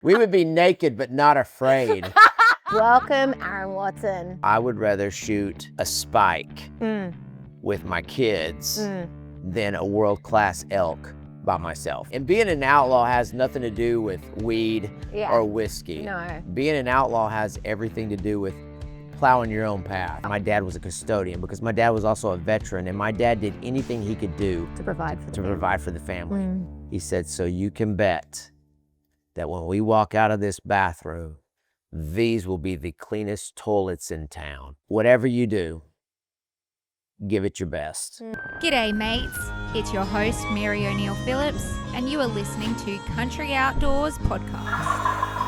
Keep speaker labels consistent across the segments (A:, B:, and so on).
A: We would be naked but not afraid.
B: Welcome, Aaron Watson.
A: I would rather shoot a spike with my kids than a world-class elk by myself. And being an outlaw has nothing to do with weed or whiskey.
B: No.
A: Being an outlaw has everything to do with plowing your own path. My dad was a custodian because my dad was also a veteran, and my dad did anything he could do
B: To provide for the
A: family. He said, so you can bet that when we walk out of this bathroom, these will be the cleanest toilets in town. Whatever you do, give it your best.
C: G'day mates, it's your host Mary O'Neill Phillips and you are listening to Country Outdoors Podcast.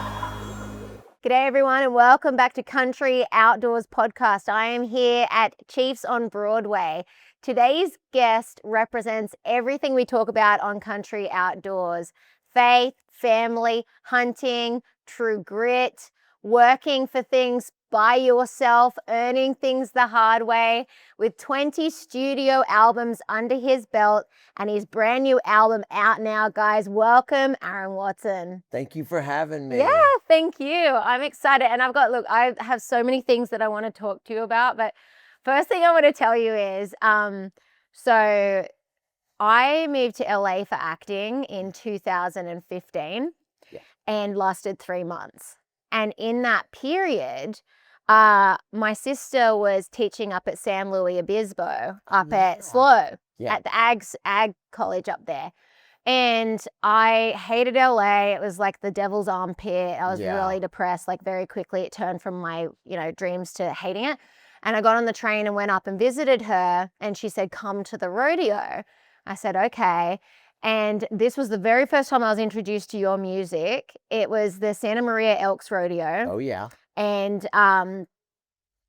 B: G'day everyone and welcome back to Country Outdoors Podcast. I am here at Chiefs on Broadway. Today's guest represents everything we talk about on Country Outdoors: faith, family, hunting, true grit, working for things by yourself, earning things the hard way. With 20 studio albums under his belt and his brand new album out now, guys, welcome Aaron Watson.
A: Thank you for having me.
B: Yeah, thank you. I'm excited. And I have so many things that I want to talk to you about. But first thing I want to tell you is, so I moved to LA for acting in 2015 and lasted 3 months. And in that period, my sister was teaching up at San Luis Obispo, up at SLO, at the ag college up there. And I hated LA. It was like the devil's armpit. I was really depressed. Like very quickly, it turned from my, dreams to hating it. And I got on the train and went up and visited her. And she said, come to the rodeo. I said, okay. And this was the very first time I was introduced to your music. It was the Santa Maria Elks Rodeo.
A: Oh, yeah.
B: And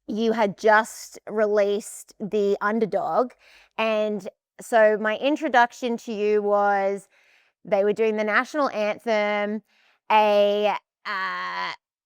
B: you had just released The Underdog. And so my introduction to you was they were doing the national anthem. A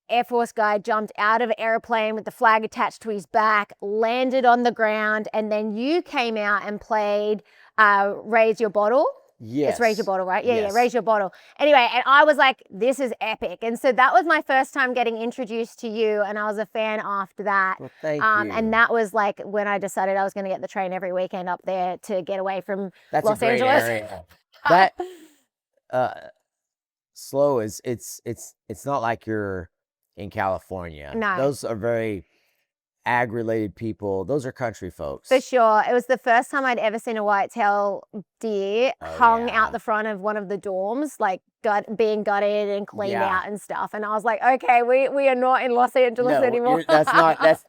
B: Air Force guy jumped out of an airplane with the flag attached to his back, landed on the ground, and then you came out and played Raise Your Bottle.
A: Yes.
B: It's Raise Your Bottle, right?
A: Yes.
B: Yeah, Raise Your Bottle. Anyway, and I was like, this is epic. And so that was my first time getting introduced to you, and I was a fan after that.
A: Well, thank you.
B: And that was like when I decided I was going to get the train every weekend up there to get away from Los
A: a great
B: Angeles.
A: Area. That SLO is it's not like you're in California.
B: No.
A: Those are very ag-related people. Those are country folks.
B: For sure. It was the first time I'd ever seen a whitetail deer hung out the front of one of the dorms, like being gutted and cleaned out and stuff. And I was like, okay, we are not in Los Angeles anymore.
A: That's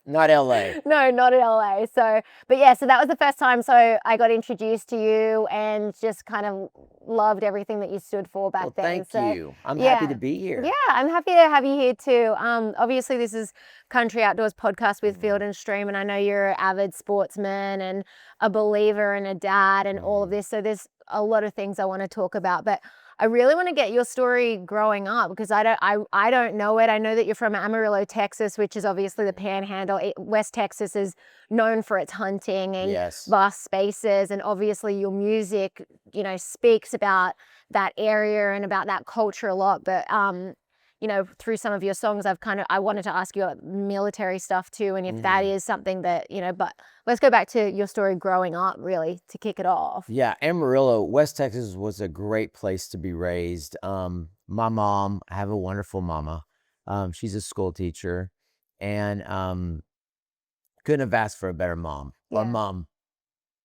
A: not LA.
B: No, not in LA. So that was the first time. So I got introduced to you and just kind of loved everything that you stood for back then.
A: Thank you. I'm happy to be here.
B: Yeah, I'm happy to have you here too. Obviously this is Country Outdoors Podcast with Field and Stream, and I know you're an avid sportsman and a believer and a dad and all of this. So there's a lot of things I want to talk about, but I really want to get your story growing up because I don't know it. I know that you're from Amarillo, Texas, which is obviously the Panhandle. West Texas is known for its hunting and vast spaces, and obviously your music, speaks about that area and about that culture a lot. But through some of your songs, I wanted to ask you about military stuff too, and if that is something that, but let's go back to your story growing up, really, to kick it off.
A: Yeah, Amarillo, West Texas was a great place to be raised. My mom, I have a wonderful mama. She's a school teacher, and couldn't have asked for a better mom. Or mom.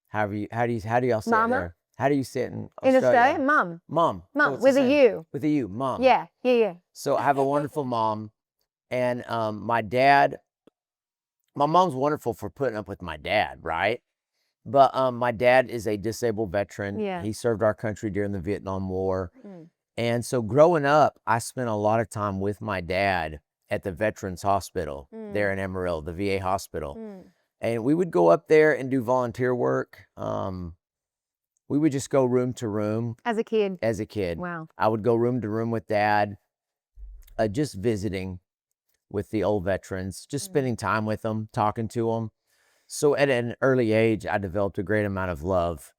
A: How do y'all say it there? How do you say it in Australia?
B: In Australia, mum.
A: Mom.
B: Mum, with a U.
A: With a U, mom.
B: Yeah.
A: So I have a wonderful mom, and my mom's wonderful for putting up with my dad, right? But my dad is a disabled veteran.
B: Yeah.
A: He served our country during the Vietnam War. And so growing up, I spent a lot of time with my dad at the Veterans Hospital there in Amarillo, the VA hospital. And we would go up there and do volunteer work. We would just go room to room.
B: As a kid?
A: As a kid.
B: Wow.
A: I would go room to room with Dad, just visiting with the old veterans, just spending time with them, talking to them. So at an early age, I developed a great amount of love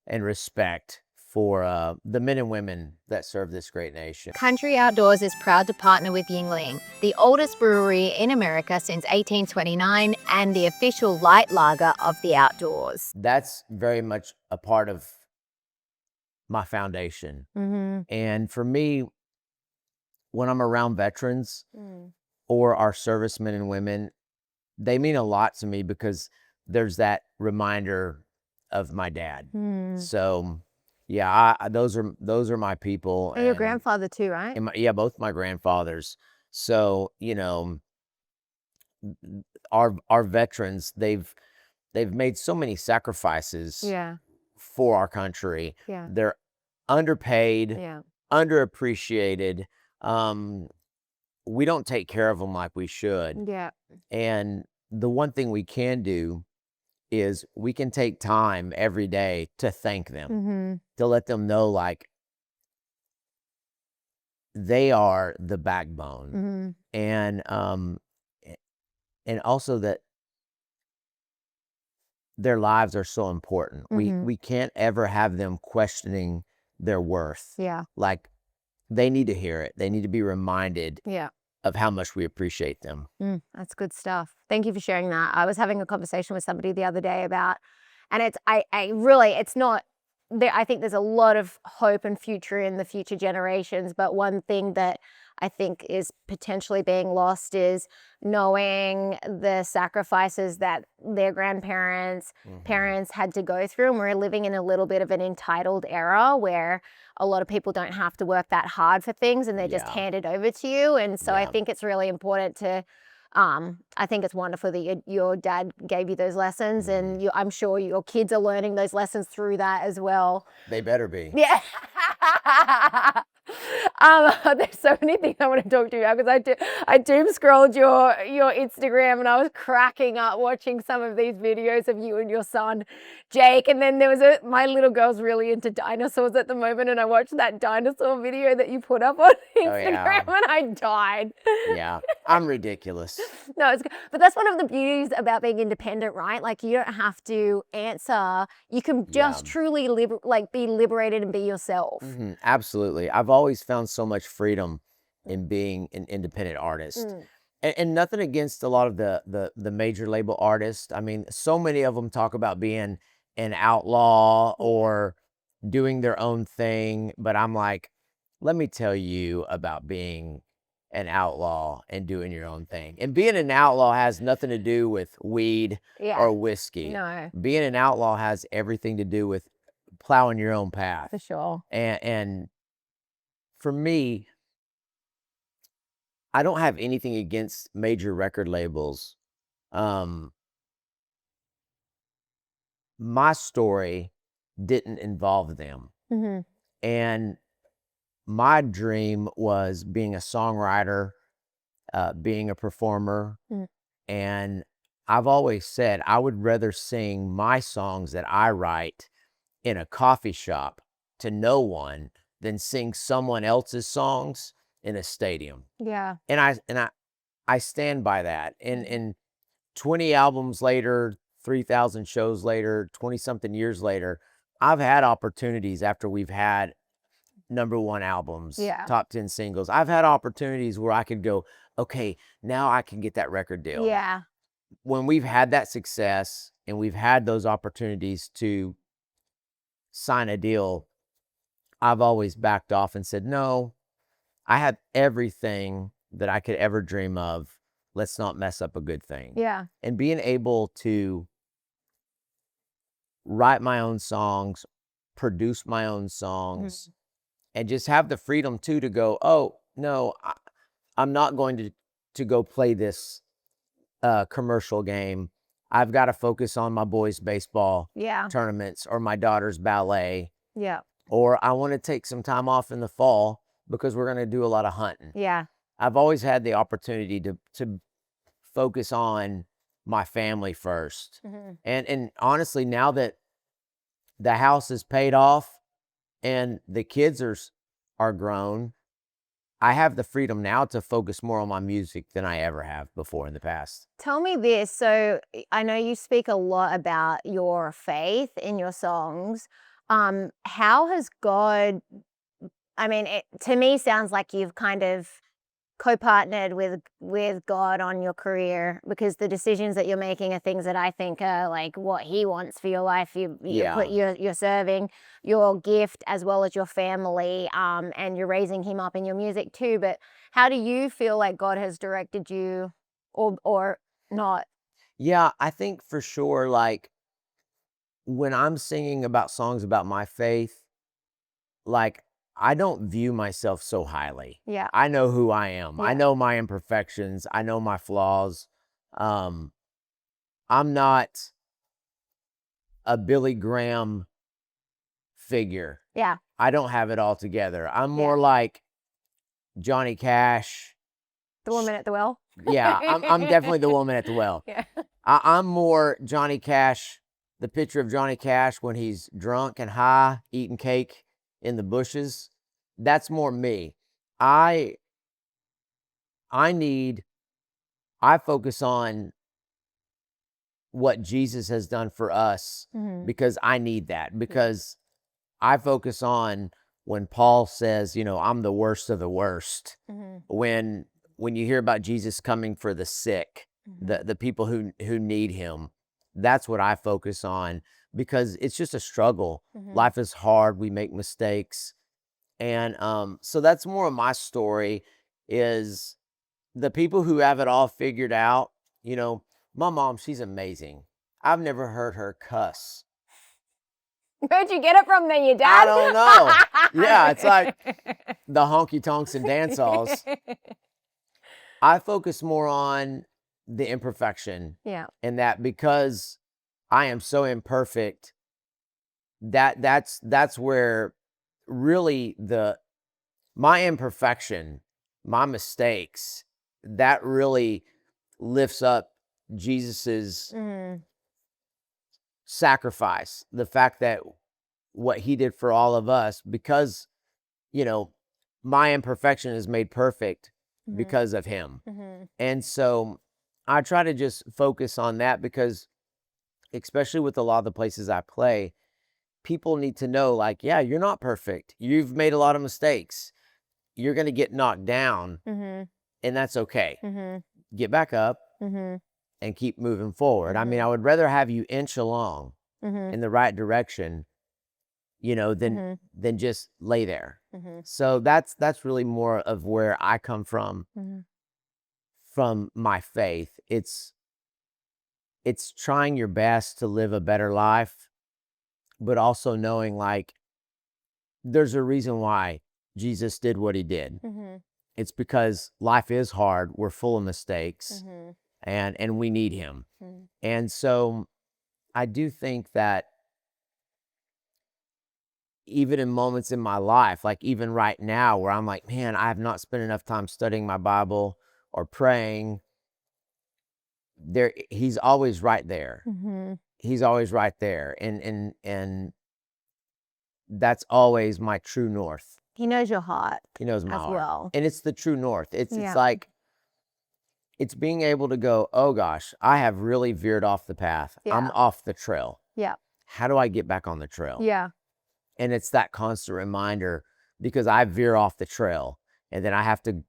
A: and respect for the men and women that serve this great nation.
C: Country Outdoors is proud to partner with Yuengling, the oldest brewery in America since 1829 and the official light lager of the outdoors.
A: That's very much a part of my foundation.
B: Mm-hmm.
A: And for me, when I'm around veterans or our servicemen and women, they mean a lot to me because there's that reminder of my dad. So yeah, those are my people.
B: And your grandfather too, right?
A: And both my grandfathers. So, our veterans, they've made so many sacrifices
B: Yeah.
A: for our country.
B: Yeah.
A: They're underpaid,
B: Yeah.
A: underappreciated. We don't take care of them like we should.
B: Yeah.
A: And the one thing we can do is we can take time every day to thank them, to let them know like they are the backbone. And also that their lives are so important. We can't ever have them questioning their worth.
B: Yeah.
A: Like they need to hear it. They need to be reminded of how much we appreciate them.
B: That's good stuff. Thank you for sharing that. I was having a conversation with somebody the other day about, and it's not, I think there's a lot of hope and future in the future generations, but one thing that I think is potentially being lost is knowing the sacrifices that their grandparents, parents had to go through. And we're living in a little bit of an entitled era where a lot of people don't have to work that hard for things and they're just handed over to you. And so I think it's really important to, I think it's wonderful that your dad gave you those lessons and I'm sure your kids are learning those lessons through that as well.
A: They better be.
B: Yeah. There's so many things I want to talk to you about because I doom scrolled your Instagram and I was cracking up watching some of these videos of you and your son Jake, and then there was my little girl's really into dinosaurs at the moment and I watched that dinosaur video that you put up on Instagram and I died.
A: Yeah, I'm ridiculous.
B: No, it's good. But that's one of the beauties about being independent, right? Like you don't have to answer. You can just truly be liberated and be yourself.
A: Absolutely. I've always found so much freedom in being an independent artist. And nothing against a lot of the major label artists. I mean, so many of them talk about being an outlaw or doing their own thing. But I'm like, let me tell you about being an outlaw and doing your own thing. And being an outlaw has nothing to do with weed or whiskey.
B: No.
A: Being an outlaw has everything to do with plowing your own path.
B: For sure.
A: And for me, I don't have anything against major record labels. My story didn't involve them. And my dream was being a songwriter, being a performer. And I've always said I would rather sing my songs that I write in a coffee shop to no one than sing someone else's songs in a stadium.
B: Yeah.
A: And I stand by that. And 20 albums later, 3,000 shows later, 20 something years later, I've had opportunities after we've had #1 albums, top 10 singles. I've had opportunities where I could go, okay, now I can get that record deal.
B: Yeah.
A: When we've had that success and we've had those opportunities to sign a deal, I've always backed off and said, no, I have everything that I could ever dream of. Let's not mess up a good thing.
B: Yeah.
A: And being able to write my own songs, produce my own songs, and just have the freedom too to go, oh, no, I'm not going to go play this commercial game. I've got to focus on my boys' baseball tournaments or my daughter's ballet.
B: Yeah.
A: Or I want to take some time off in the fall because we're going to do a lot of hunting.
B: Yeah.
A: I've always had the opportunity to focus on my family first. And honestly, now that the house is paid off and the kids are grown, I have the freedom now to focus more on my music than I ever have before in the past.
B: Tell me this. So I know you speak a lot about your faith in your songs. How has God, I mean, it to me sounds like you've kind of co-partnered with God on your career, because the decisions that you're making are things that I think are like what He wants for your life.
A: Yeah.
B: You're serving your gift as well as your family, and you're raising Him up in your music too. But how do you feel like God has directed you, or not?
A: Yeah, I think for sure, like when I'm singing about songs about my faith, like I don't view myself so highly.
B: Yeah,
A: I know who I am. I
B: yeah,
A: know my imperfections. I know my flaws. Um, I'm not a Billy Graham figure.
B: yeah,
A: I don't have it all together. I'm
B: yeah.
A: more like Johnny Cash.
B: The woman at the well.
A: Yeah, I'm definitely the woman at the well.
B: Yeah.
A: I'm more Johnny Cash, the picture of Johnny Cash when he's drunk and high, eating cake in the bushes. That's more me. I I focus on what Jesus has done for us
B: Mm-hmm.
A: because I need that. Because I focus on when Paul says, I'm the worst of the worst.
B: Mm-hmm.
A: When you hear about Jesus coming for the sick,
B: Mm-hmm.
A: the people who need him, that's what I focus on, because it's just a struggle.
B: Mm-hmm.
A: Life is hard. We make mistakes. And so that's more of my story, is the people who have it all figured out. My mom, she's amazing. I've never heard her cuss.
B: Where'd you get it from then, your
A: I
B: dad?
A: don't know. Yeah, it's like the honky tonks and dance halls. I focus more on the imperfection,
B: Yeah.
A: and that because I am so imperfect, that's where really my imperfection, my mistakes, that really lifts up Jesus's
B: Mm-hmm.
A: sacrifice. The fact that what he did for all of us, because you know my imperfection is made perfect
B: Mm-hmm.
A: because of him.
B: Mm-hmm.
A: And so I try to just focus on that, because especially with a lot of the places I play, people need to know, like, yeah, you're not perfect. You've made a lot of mistakes. You're going to get knocked down,
B: Mm-hmm.
A: and that's okay.
B: Mm-hmm.
A: Get back up
B: Mm-hmm.
A: and keep moving forward. I mean,
B: Mhm.
A: I would rather have you inch along
B: Mm-hmm.
A: in the right direction, than
B: Mm-hmm.
A: just lay there.
B: Mm-hmm.
A: So that's really more of where I come from my faith. It's trying your best to live a better life, but also knowing, like, there's a reason why Jesus did what he did.
B: Mm-hmm.
A: It's because life is hard. We're full of mistakes,
B: Mm-hmm.
A: and we need him.
B: Mm-hmm.
A: And so I do think that even in moments in my life, like even right now, where I'm like, man, I have not spent enough time studying my Bible or praying, he's always right there.
B: Mm-hmm.
A: He's always right there. And that's always my true north.
B: He knows your heart
A: He knows my
B: as
A: heart.
B: well.
A: And it's the true north. It's
B: Yeah.
A: like, it's being able to go, oh gosh, I have really veered off the path. I'm
B: Yeah.
A: off the trail.
B: Yeah.
A: How do I get back on the trail?
B: Yeah.
A: And it's that constant reminder, because I veer off the trail, and then I have to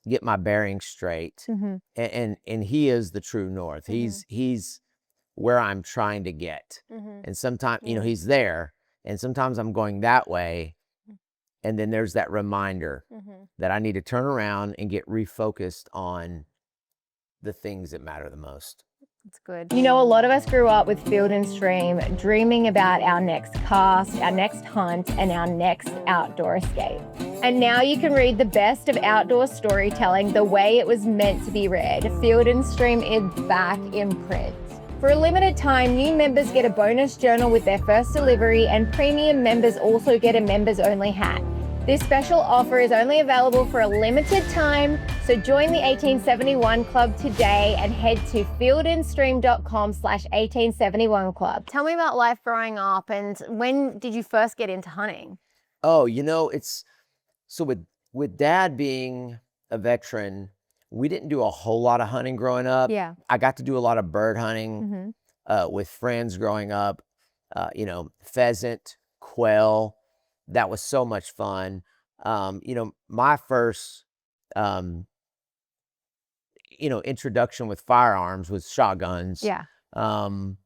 A: get my bearings straight.
B: Mm-hmm.
A: And he is the true north. He's where I'm trying to get.
B: Mm-hmm.
A: And sometimes,
B: Yeah.
A: he's there, and sometimes I'm going that way. And then there's that reminder
B: Mm-hmm.
A: that I need to turn around and get refocused on the things that matter the most.
B: It's good. You know, a lot of us grew up with Field and Stream, dreaming about our next cast, our next hunt, and our next outdoor escape. And now you can read the best of outdoor storytelling the way it was meant to be read. Field and Stream is back in print. For a limited time, new members get a bonus journal with their first delivery, and premium members also get a members-only hat. This special offer is only available for a limited time, so join the 1871 Club today and head to fieldandstream.com/1871club. Tell me about life growing up, and when did you first get into hunting?
A: Oh, it's so with Dad being a veteran, we didn't do a whole lot of hunting growing up.
B: Yeah.
A: I got to do a lot of bird hunting.
B: Mm-hmm.
A: with friends growing up. You know, pheasant, quail. That was so much fun. You know, my first, um, you know, introduction with firearms was shotguns.
B: Yeah.
A: But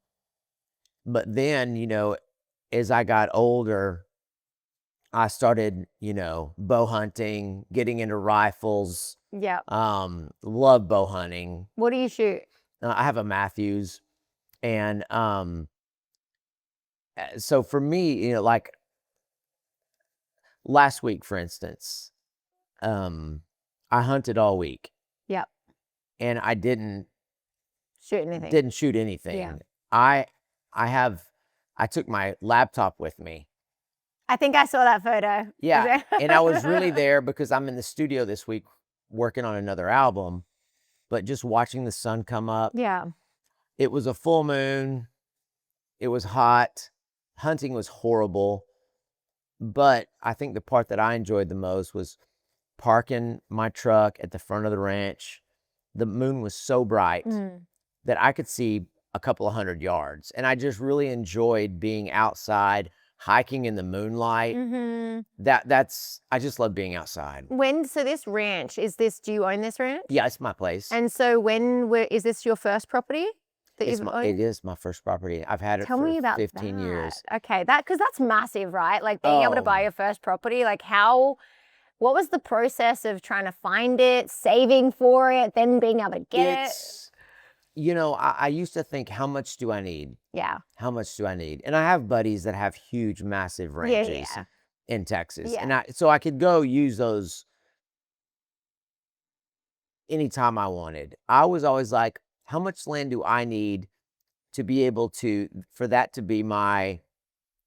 A: then, you know, as I got older, I started, you know, bow hunting, getting into rifles.
B: Yeah.
A: Love bow hunting.
B: What do you shoot?
A: I have a Matthews, and so for me, you know, like last week, for instance, I hunted all week,
B: Yep.
A: and I didn't
B: Shoot anything.
A: didn't shoot anything.
B: Yeah.
A: I took my laptop with me.
B: I think I saw that photo.
A: Yeah, and I was really there because I'm in the studio this week working on another album, but just watching the sun come up.
B: Yeah.
A: It was a full moon. It was hot. Hunting was horrible. But I think the part that I enjoyed the most was parking my truck at the front of the ranch. The moon was so bright that I could see a couple of 100 yards. And I just really enjoyed being outside, hiking in the moonlight. I just love being outside.
B: So this ranch, do you own this ranch?
A: Yeah, it's my place.
B: And so is this your first property that you've owned?
A: It is my first property. I've had it
B: Tell
A: for
B: me about
A: 15
B: that.
A: years.
B: Okay, because that's massive, right? Like being able to buy your first property, like what was the process of trying to find it, saving for it, then being able to get it?
A: You know, I used to think, how much do I need?
B: Yeah.
A: How much do I need? And I have buddies that have huge, massive ranches in Texas.
B: Yeah.
A: And so I could go use those anytime I wanted. I was always like, how much land do I need to be able for that to be my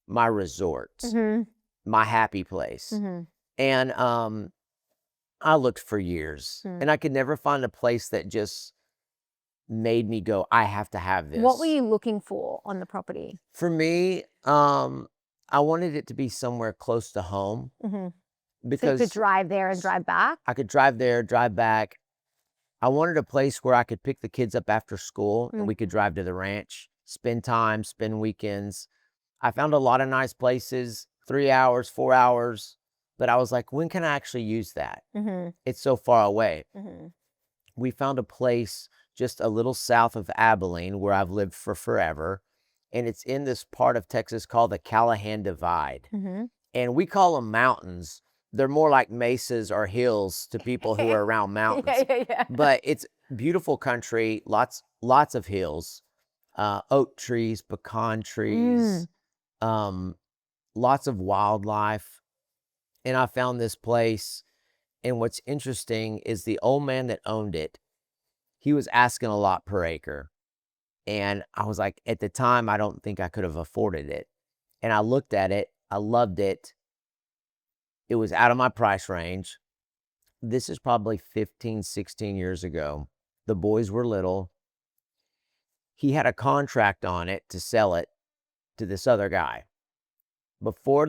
A: resort, my happy place? And I looked for years and I could never find a place that just made me go, I have to have this.
B: What were you looking for on the property?
A: For me, I wanted it to be somewhere close to home. Because
B: so you could drive there and drive back?
A: I could drive there, drive back. I wanted a place where I could pick the kids up after school and we could drive to the ranch, spend time, spend weekends. I found a lot of nice places, 3 hours, 4 hours, but I was like, when can I actually use that? It's so far away. We found a place just a little south of Abilene where I've lived for forever. And it's in this part of Texas called the Callahan Divide. And we call them mountains. They're more like mesas or hills to people who are around mountains. But it's beautiful country, lots of hills, oak trees, pecan trees, lots of wildlife. And I found this place. And what's interesting is the old man that owned it, he was asking a lot per acre. And I was like, at the time, I don't think I could have afforded it. And I looked at it. I loved it. It was out of my price range. This is probably 15, 16 years ago. The boys were little. He had a contract on it to sell it to this other guy. Before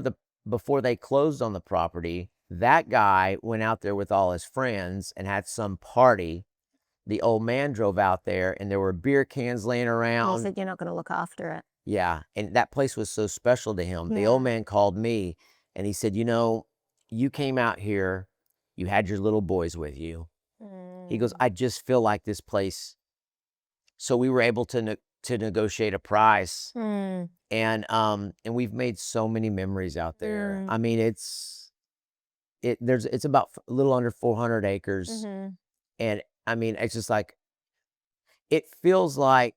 A: they closed on the property, that guy went out there with all his friends and had some party. The old man drove out there and there were beer cans laying around.
B: He said, you're not going to look after it.
A: Yeah. And that place was so special to him. The old man called me and he said, you know, you came out here, you had your little boys with you. He goes, I just feel like this place. So we were able to negotiate a price. And we've made so many memories out there. I mean, it's about a little under 400 acres. And I mean, it's just like, it feels like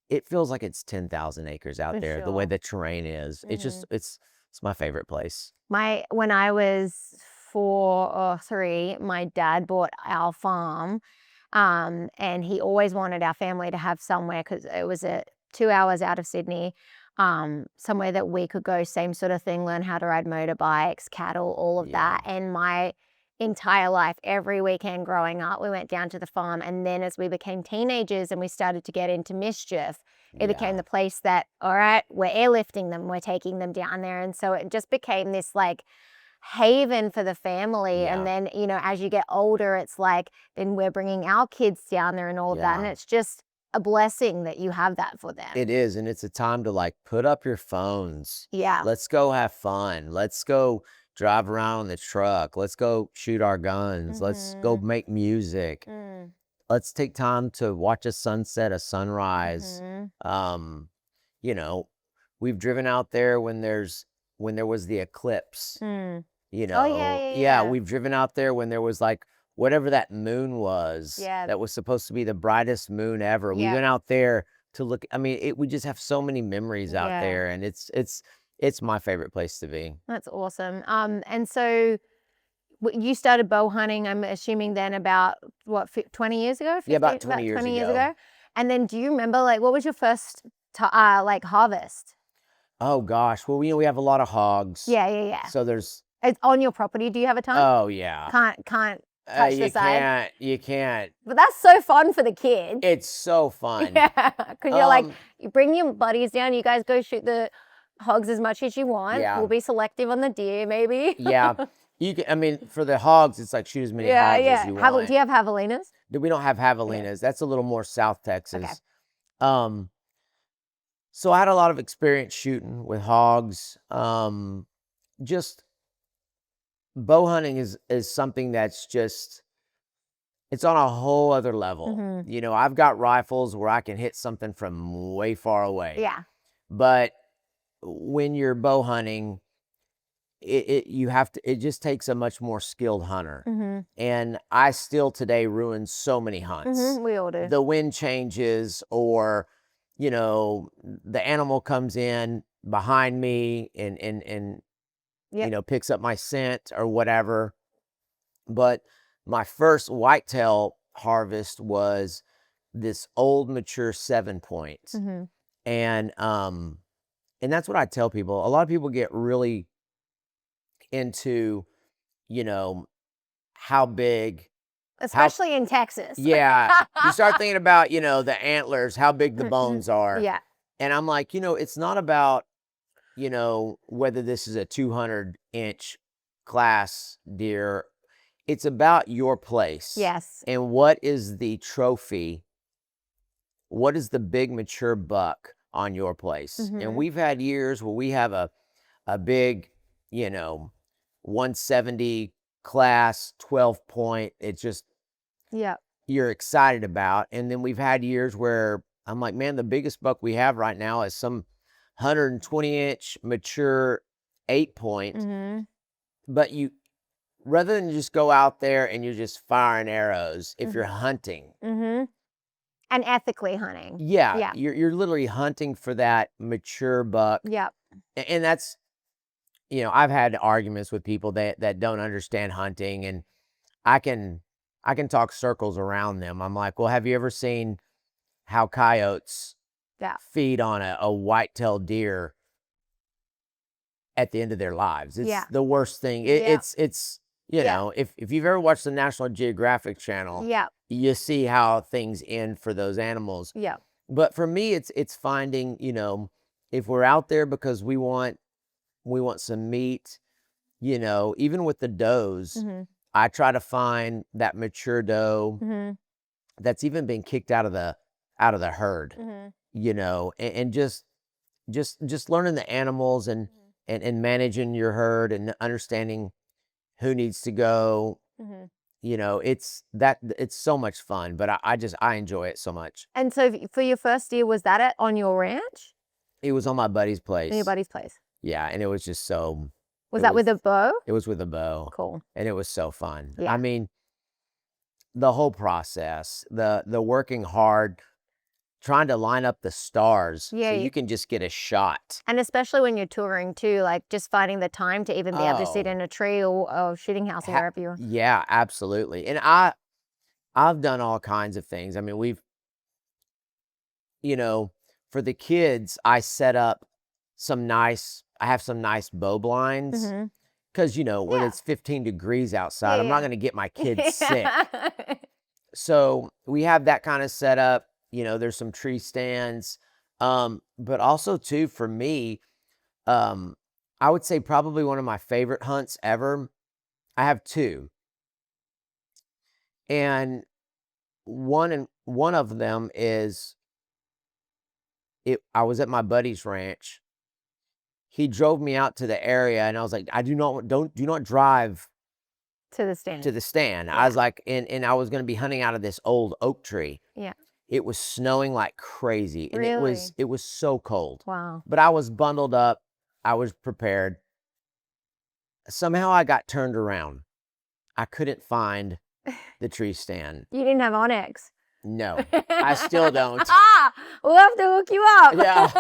A: it's 10,000 acres out there, the way the terrain is. It's just, it's my favorite place.
B: When I was 4 or 3, my dad bought our farm, and he always wanted our family to have somewhere, because it was 2 hours out of Sydney, somewhere that we could go, same sort of thing, learn how to ride motorbikes, cattle, all of that. And my entire life, every weekend growing up, we went down to the farm. And then as we became teenagers and we started to get into mischief, it became the place that, all right, we're airlifting them, we're taking them down there. And so it just became this like haven for the family. And then, you know, as you get older, it's like, then we're bringing our kids down there and all of that. And it's just a blessing that you have that for them.
A: It is, and it's a time to like put up your phones.
B: Yeah.
A: Let's go have fun. Let's go drive around in the truck. Let's go shoot our guns. Let's go make music.
B: Mm.
A: Let's take time to watch a sunset, a sunrise.
B: Mhm.
A: You know, we've driven out there when there was the eclipse.
B: Mm.
A: You
B: Oh,
A: know,
B: yeah, yeah.
A: we've driven out there when there was like whatever that moon was
B: Yeah.
A: that was supposed to be the brightest moon ever. We
B: Yeah.
A: went out there to look. I mean, we just have so many memories out
B: Yeah.
A: there, and it's my favorite place to be.
B: That's awesome. And so you started bow hunting, I'm assuming then about what, 20 years ago?
A: Yeah, about
B: 15
A: 20 years
B: 20 years
A: ago.
B: ago. And then do you remember like what was your first like harvest?
A: Oh gosh, well we have a lot of hogs.
B: Yeah, yeah, yeah.
A: So there's
B: It's on your property. Do you have a ton?
A: oh yeah.
B: Can't touch the side.
A: You can't.
B: But that's so fun for the kids.
A: It's so fun.
B: Yeah, because you're like, you bring your buddies down, you guys go shoot the hogs as much as you want.
A: Yeah.
B: We'll be selective on the deer, maybe.
A: Yeah. You can, I mean, for the hogs, it's like shoot as many hogs as you want.
B: Do you have javelinas?
A: We don't have javelinas. That's a little more South Texas.
B: Okay.
A: So I had a lot of experience shooting with hogs. Just bow hunting is something that's just, it's on a whole other level.
B: Mhm.
A: You know, I've got rifles where I can hit something from way far away.
B: Yeah.
A: But when you're bow hunting, it just takes a much more skilled hunter.
B: Mhm.
A: And I still today ruin so many hunts.
B: Mhm. We all do.
A: The wind changes, or you know, the animal comes in behind me and
B: Yep.
A: you know, picks up my scent or whatever. But my first whitetail harvest was this old mature 7-point.
B: Mhm.
A: And that's what I tell people. A lot of people get really into, you know, how big,
B: Especially in Texas.
A: yeah, you start thinking about, you know, the antlers, how big the bones are.
B: Yeah.
A: And I'm like, you know, it's not about, you know, whether this is a 200-inch class deer. It's about your place.
B: Yes.
A: And what is the trophy? What is the big mature buck on your place?
B: Mhm.
A: And we've had years where we have a big, you know, 170 class 12-point. It's just,
B: Yeah.
A: you're excited about. And then we've had years where I'm like, man, the biggest buck we have right now is some 120-inch mature 8-point.
B: Mhm.
A: But you, rather than just go out there and you're just firing arrows, if you're hunting,
B: Mhm. And ethically hunting.
A: yeah,
B: Yeah.
A: you're literally hunting for that mature buck.
B: Yeah.
A: And that's, you know, I've had arguments with people that don't understand hunting, and I can talk circles around them. I'm like, well, have you ever seen how coyotes
B: Yeah.
A: feed on a white-tailed deer at the end of their lives? It's
B: Yeah.
A: the worst thing.
B: Yeah.
A: It's you
B: Yeah.
A: know, if you've ever watched the National Geographic Channel,
B: Yeah.
A: you see how things end for those animals.
B: Yeah.
A: But for me, it's finding, you know, if we're out there because we want some meat, you know, even with the does,
B: Mhm.
A: I try to find that mature doe
B: Mhm.
A: that's even been kicked out of the herd,
B: Mhm.
A: you know, and just learning the animals and managing your herd and understanding who needs to go.
B: Mhm.
A: You know, it's so much fun, but I enjoy it so much.
B: And so for your first deer, was that on your ranch?
A: It was on my buddy's place.
B: In your buddy's place?
A: Yeah, and it was just so.
B: Was
A: It
B: that with a bow?
A: It was with a bow.
B: Cool.
A: And it was so fun.
B: Yeah.
A: I mean, the whole process, the working hard, trying to line up the stars
B: Yeah,
A: so
B: you-
A: you can just get a shot.
B: And especially when you're touring too, like just finding the time to even be able to sit
A: Oh.
B: in a tree or shooting house or wherever you're.
A: Yeah, absolutely. And I've done all kinds of things. I mean, you know, for the kids, I have some nice bow blinds.
B: Mhm.
A: Because, you know, when
B: Yeah.
A: it's 15 degrees outside, I'm not
B: Yeah.
A: going to get my kids sick. So we have that kind of setup. You know, there's some tree stands. But also, too, for me, I would say probably one of my favorite hunts ever. I have two. And one of them is I was at my buddy's ranch. He drove me out to the area, and I was like, do not drive
B: To the stand.
A: to the stand.
B: Yeah.
A: I was like, and I was going to be hunting out of this old oak tree.
B: Yeah.
A: It was snowing like crazy, and
B: Really?
A: it was so cold.
B: Wow.
A: But I was bundled up. I was prepared. Somehow I got turned around. I couldn't find the tree stand.
B: You didn't have Onyx.
A: No, I still don't.
B: We'll have to hook you up.
A: Yeah.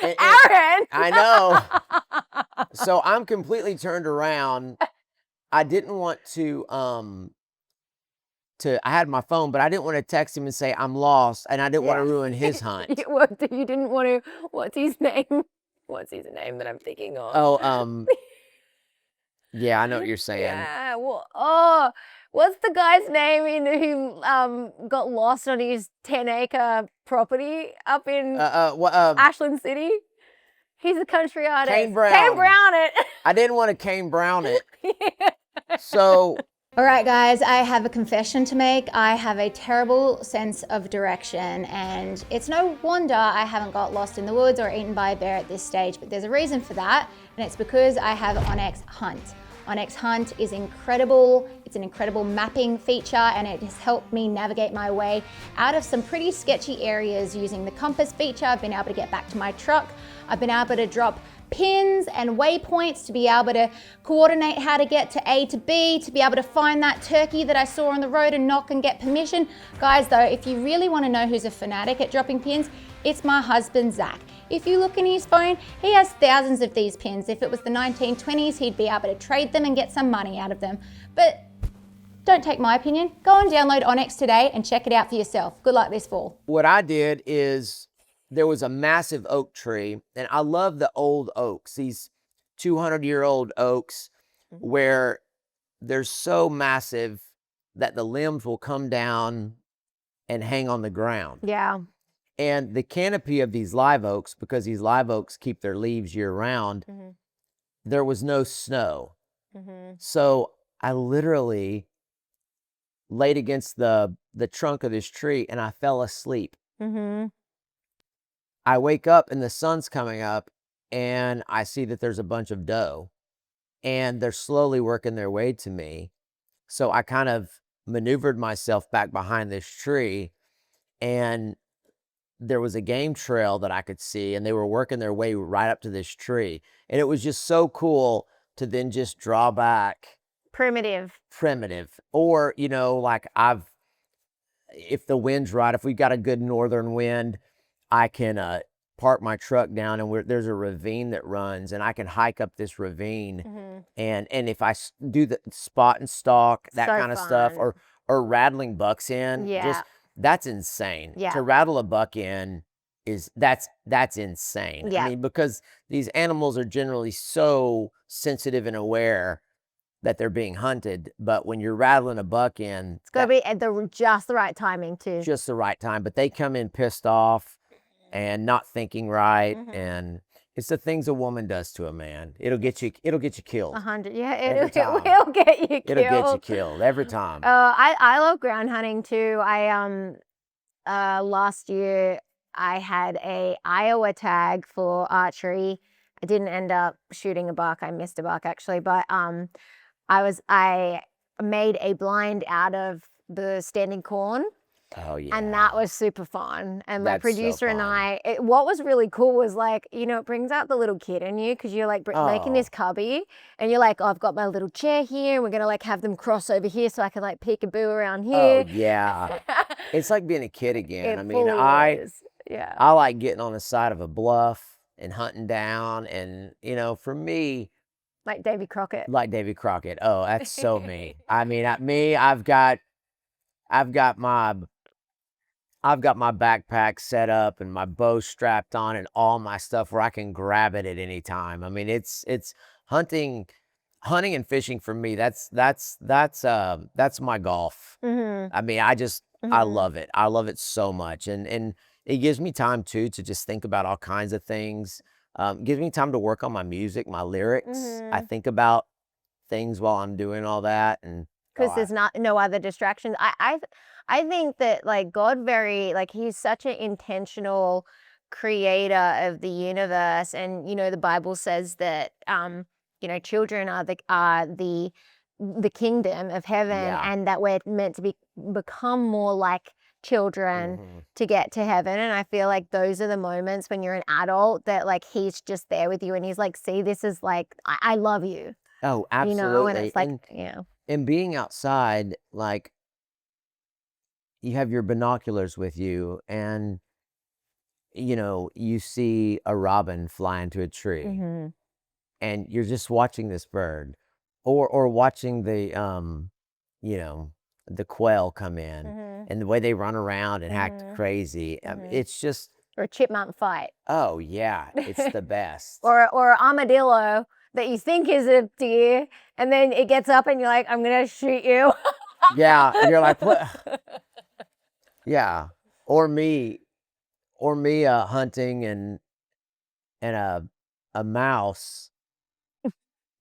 B: Aaron.
A: I know. So I'm completely turned around. I didn't want to I had my phone, but I didn't want to text him and say I'm lost, and I didn't want to ruin his hunt.
B: You didn't want to. What's his name? What's his name that I'm thinking of?
A: Oh, yeah, I know what you're saying.
B: Yeah. Well, what's the guy's name who got lost on his 10-acre property up in Ashland City? He's a country artist.
A: Kane Brown.
B: Kane Brown it.
A: I didn't want to Kane Brown it.
B: Yeah.
A: So.
C: All right, guys, I have a confession to make. I have a terrible sense of direction, and it's no wonder I haven't got lost in the woods or eaten by a bear at this stage, but there's a reason for that, and it's because I have Onyx Hunt. Onyx Hunt is incredible. It's an incredible mapping feature, and it has helped me navigate my way out of some pretty sketchy areas using the compass feature. I've been able to get back to my truck. I've been able to drop pins and waypoints to be able to coordinate how to get to A to B, to be able to find that turkey that I saw on the road and knock and get permission. Guys, though, if you really want to know who's a fanatic at dropping pins, it's my husband, Zach. If you look in his phone, he has thousands of these pins. If it was the 1920s, he'd be able to trade them and get some money out of them. But don't take my opinion. Go and download Onyx today and check it out for yourself. Good luck this fall.
A: What I did is, there was a massive oak tree, and I love the old oaks, these 200-year-old oaks, where they're so massive that the limbs will come down and hang on the ground.
B: Yeah.
A: And the canopy of these live oaks, because these live oaks keep their leaves year round, there was no snow. So I literally laid against the trunk of this tree, and I fell asleep. I wake up and the sun's coming up, and I see that there's a bunch of doe, and they're slowly working their way to me. So I kind of maneuvered myself back behind this tree, and there was a game trail that I could see, and they were working their way right up to this tree. And it was just so cool to then just draw back.
B: Primitive.
A: Or, like if the wind's right, if we've got a good northern wind, I can park my truck down, and there's a ravine that runs, and I can hike up this ravine. And if I do the spot and stalk, that
B: So
A: kind of stuff,
B: fun.
A: or rattling bucks in,
B: Yeah.
A: that's insane.
B: Yeah.
A: To rattle a buck in that's insane.
B: Yeah.
A: I mean, because these animals are generally so sensitive and aware that they're being hunted, but when you're rattling a buck in,
B: It's got to be at just the right timing too.
A: just the right time. But they come in pissed off and not thinking right, and it's the things a woman does to a man. It'll get you killed.
B: 100. Yeah,
A: Every
B: it
A: time.
B: will get you killed.
A: It'll get you killed every time.
B: I love ground hunting too. Last year I had a Iowa tag for archery. I didn't end up shooting a buck. I missed a buck actually, but I made a blind out of the standing corn.
A: Oh yeah.
B: And that was super fun. And my
A: That's so
B: producer and
A: fun.
B: what was really cool was like, it brings out the little kid in you, because you're like making this cubby, and you're like, oh, I've got my little chair here, and we're going to like have them cross over here so I can like peekaboo around here.
A: Oh yeah. It's like being a kid again. I mean,
B: fully is. Yeah.
A: I like getting on the side of a bluff and hunting down, and for me,
B: Like Davy Crockett.
A: like Davy Crockett. Oh, that's so me. I mean, I've got my backpack set up and my bow strapped on and all my stuff where I can grab it at any time. I mean, it's hunting and fishing for me. That's my golf. I mean, I love it. I love it so much, and it gives me time too to just think about all kinds of things. Gives me time to work on my music, my lyrics. I think about things while I'm doing all that, and
B: because there's no other distractions. I think that like God he's such an intentional creator of the universe, and the Bible says that children are the kingdom of heaven, and that we're meant to become more like children to get to heaven. And I feel like those are the moments when you're an adult that like he's just there with you, and he's like, see, this is like I love you.
A: Oh, absolutely.
B: And it's like,
A: and being outside, like you have your binoculars with you, and you see a robin fly into a tree, and you're just watching this bird, or watching the the quail come in, and the way they run around and act crazy. It's just,
B: or a chipmunk fight.
A: oh yeah, it's the best.
B: or armadillo that you think is a deer, and then it gets up and you're like, I'm gonna shoot you.
A: Yeah, you're like, what? Yeah, or me hunting, and a mouse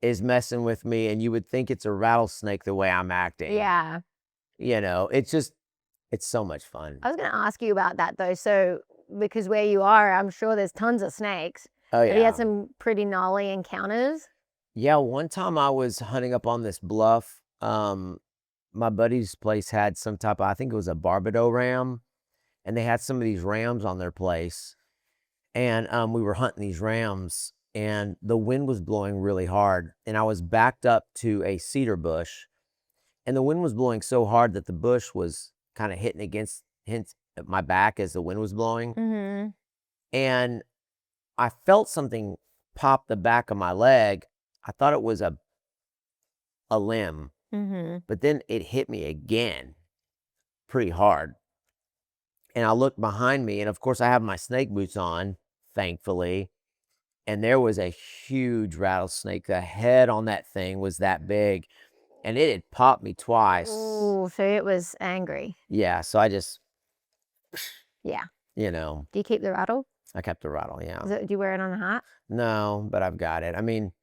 A: is messing with me, and you would think it's a rattlesnake the way I'm acting.
B: Yeah.
A: It's so much fun.
B: I was going to ask you about that though. So, because where you are, I'm sure there's tons of snakes.
A: Oh yeah.
B: Have you had some pretty gnarly encounters?
A: Yeah, one time I was hunting up on this bluff. My buddy's place had some type of, I think it was a Barbado ram, and they had some of these rams on their place. And we were hunting these rams, and the wind was blowing really hard, and I was backed up to a cedar bush, and the wind was blowing so hard that the bush was kind of hitting against my back as the wind was blowing. And I felt something pop the back of my leg. I thought it was a limb, but then it hit me again pretty hard. And I looked behind me, and of course I have my snake boots on, thankfully. And there was a huge rattlesnake. The head on that thing was that big, and it had popped me twice.
B: Oh, so it was angry.
A: Yeah, so I just,
B: yeah.
A: Do
B: you keep the rattle?
A: I kept the rattle, yeah.
B: Do you wear it on a hat?
A: No, but I've got it. I mean,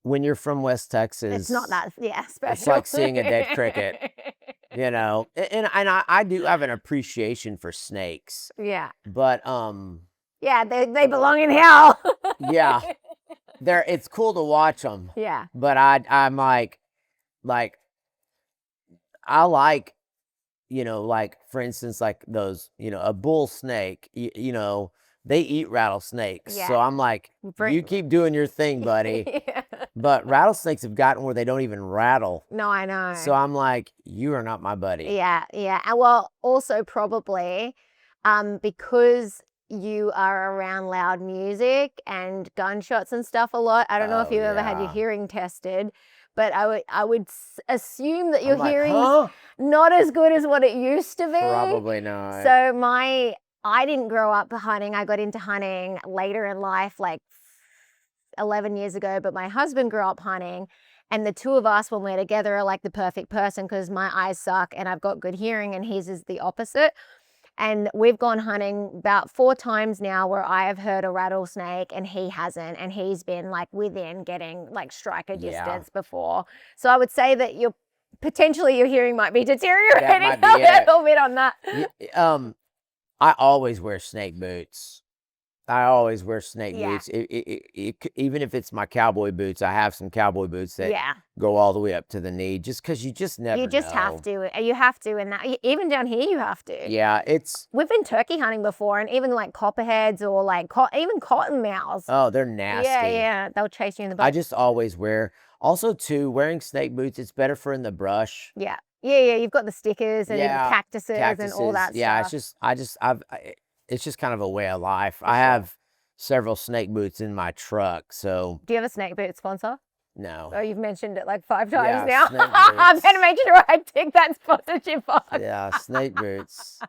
A: when you're from West Texas,
B: it's not that special.
A: It's like seeing a dead cricket. And I do have an appreciation for snakes.
B: Yeah.
A: But
B: yeah, they belong in hell.
A: Yeah. It's cool to watch them.
B: Yeah.
A: But I'm like I like, like for instance, like those, a bull snake, they eat rattlesnakes.
B: Yeah.
A: So I'm like, you keep doing your thing, buddy.
B: Yeah.
A: But rattlesnakes have gotten where they don't even rattle.
B: No, I know.
A: So I'm like, you are not my buddy.
B: Yeah, yeah. And well, also probably because you are around loud music and gunshots and stuff a lot. I don't know if you've ever had your hearing tested, but I would assume that your hearing's not as good as what it used to be.
A: Probably not.
B: So I didn't grow up hunting. I got into hunting later in life, like 11 years ago, but my husband grew up hunting, and the two of us, when we're together, are like the perfect person because my eyes suck and I've got good hearing, and his is the opposite. And we've gone hunting about 4 times now where I have heard a rattlesnake and he hasn't, and he's been like within getting like striker distance before. So I would say that potentially your hearing might be deteriorating a little bit on that.
A: I always wear snake boots. Boots. Even if it's my cowboy boots, I have some cowboy boots that go all the way up to the knee, just because you just never know.
B: You just have to. You have to. And that, even down here, you have to.
A: Yeah,
B: We've been turkey hunting before, and even like copperheads or like even cottonmouths.
A: Oh, they're nasty.
B: Yeah. They'll chase you in the butt.
A: I just always wear. Also, too, wearing snake boots, it's better for in the brush.
B: Yeah. You've got the stickers and cactuses and all that stuff.
A: Yeah, it's just kind of a way of life. I have several snake boots in my truck, so.
B: Do you have a snake boot sponsor?
A: No.
B: Oh, you've mentioned it like 5 times now.
A: Snake boots.
B: I'm going to make sure I tick that sponsorship box.
A: Yeah, snake boots.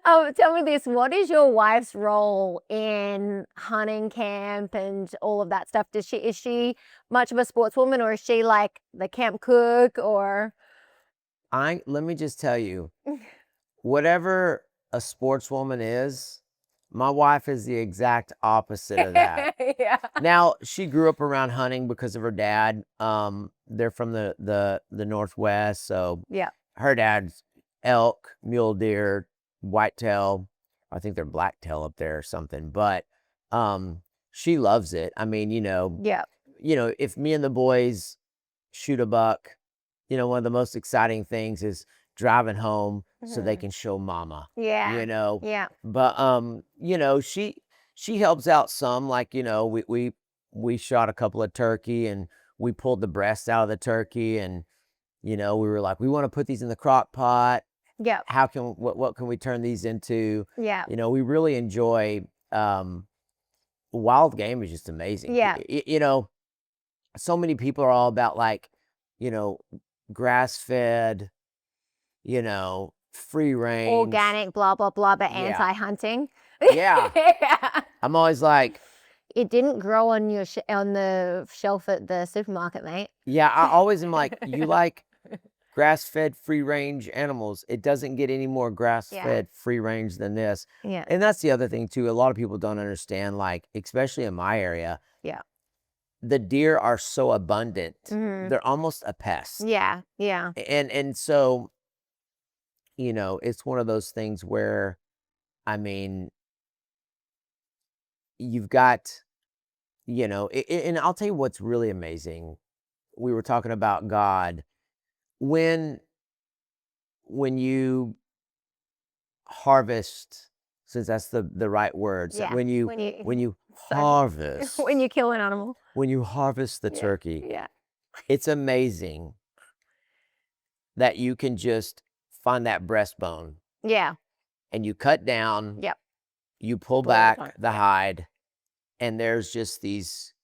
B: Tell me this, what is your wife's role in hunting camp and all of that stuff? Is she much of a sportswoman, or is she like the camp cook, or?
A: Let me just tell you, whatever a sportswoman is, My wife is the exact opposite of that.
B: Yeah.
A: Now, she grew up around hunting because of her dad. They're from the Northwest, so
B: Yeah.
A: her dad's elk, mule deer, whitetail. I think they're blacktail up there or something. But she loves it. I mean,
B: Yeah.
A: if me and the boys shoot a buck, one of the most exciting things is driving home so they can show mama.
B: Yeah. Yeah.
A: But she helps out some. Like, we shot a couple of turkey and we pulled the breast out of the turkey, and we were like, we want to put these in the crock pot.
B: Yeah.
A: What can we turn these into?
B: Yeah.
A: We really enjoy wild game is just amazing.
B: Yeah.
A: So many people are all about, like, grass-fed, free range.
B: Organic, blah, blah, blah, but
A: Yeah.
B: anti-hunting.
A: Yeah.
B: Yeah.
A: I'm always like,
B: It didn't grow on your on the shelf at the supermarket, mate.
A: yeah, I always am like, you like grass-fed free range animals. It doesn't get any more grass-fed free range than this.
B: Yeah.
A: And that's the other thing too. A lot of people don't understand, like, especially in my area.
B: Yeah.
A: The deer are so abundant.
B: Mhm.
A: They're almost a pest.
B: Yeah. Yeah.
A: And so, it's one of those things where, I mean, you've got, and I'll tell you what's really amazing. We were talking about God. When you harvest, since that's the right words,
B: Yeah.
A: when you
B: So-
A: harvest,
B: When you kill an animal.
A: when you harvest the turkey,
B: Yeah.
A: it's amazing that you can just find that breastbone
B: Yeah.
A: and you cut down,
B: Yep.
A: you pull
B: Pull it
A: back
B: apart,
A: the hide, and there's just these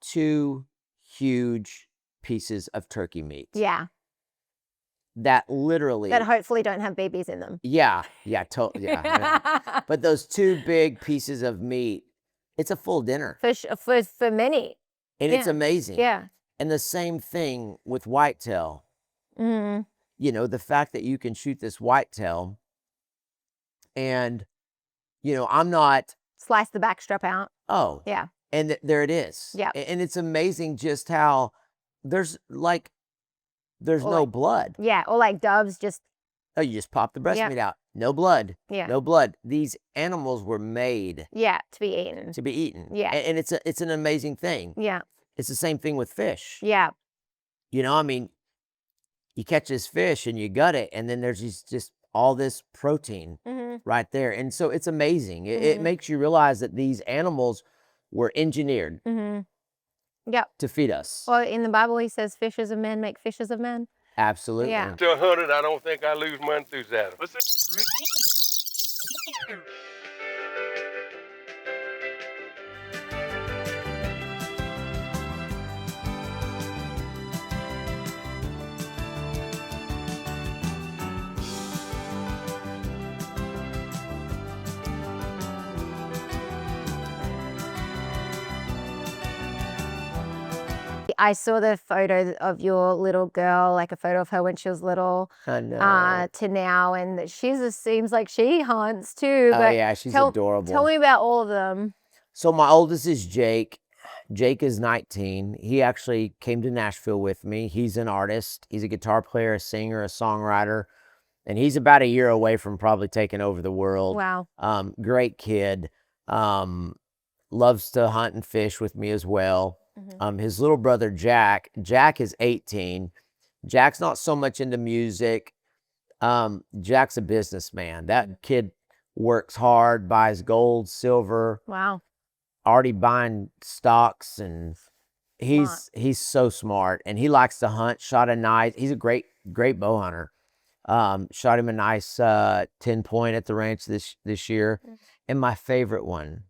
A: 2 huge pieces of turkey meat
B: Yeah.
A: that literally,
B: That hopefully don't have babies in them.
A: yeah, yeah. But those 2 big pieces of meat, it's a full dinner,
B: For many.
A: and it's
B: Yeah.
A: amazing.
B: Yeah.
A: And the same thing with whitetail.
B: Mm.
A: The fact that you can shoot this whitetail, and I'm not,
B: Slice the backstrap out.
A: oh,
B: Yeah.
A: and there it is.
B: Yeah.
A: And it's amazing just how there's
B: Or
A: no
B: like-
A: blood.
B: Yeah. Or like doves just.
A: Oh, you just pop the breast
B: Yeah.
A: meat out. No blood.
B: Yeah.
A: No blood. These animals were made
B: Yeah. To be eaten.
A: to be eaten.
B: Yeah.
A: And it's an amazing thing.
B: Yeah.
A: It's the same thing with fish.
B: Yeah.
A: I mean, you catch this fish and you gut it, and then there's just all this protein
B: Hmm.
A: right there. And so it's amazing. It makes you realize that these animals were engineered
B: Hmm. Yep.
A: to feed us.
B: Well, in the Bible, he says, "Fishers of men make fishers of men."
A: Absolutely.
B: Yeah.
D: To 100, I don't think I lose my enthusiasm.
B: I saw the photo of your little girl, like a photo of her when she was little,
A: I know.
B: to now, and she just seems like she hunts too.
A: Oh,
B: But
A: yeah, she's
B: tell
A: adorable.
B: me about all of them.
A: So my oldest is Jake. Jake is 19. He actually came to Nashville with me. He's an artist. He's a guitar player, a singer, a songwriter, and he's about a year away from probably taking over the world.
B: Wow.
A: Great kid. Loves to hunt and fish with me as well. His little brother, Jack is 18. Jack's not so much into music. Jack's a businessman. That kid works hard, buys gold, silver,
B: Wow.
A: already buying stocks, and he's so smart, and he likes to hunt. Shot a nice, he's a great bow hunter. Shot him a nice 10 point at the ranch this year. And my favorite one,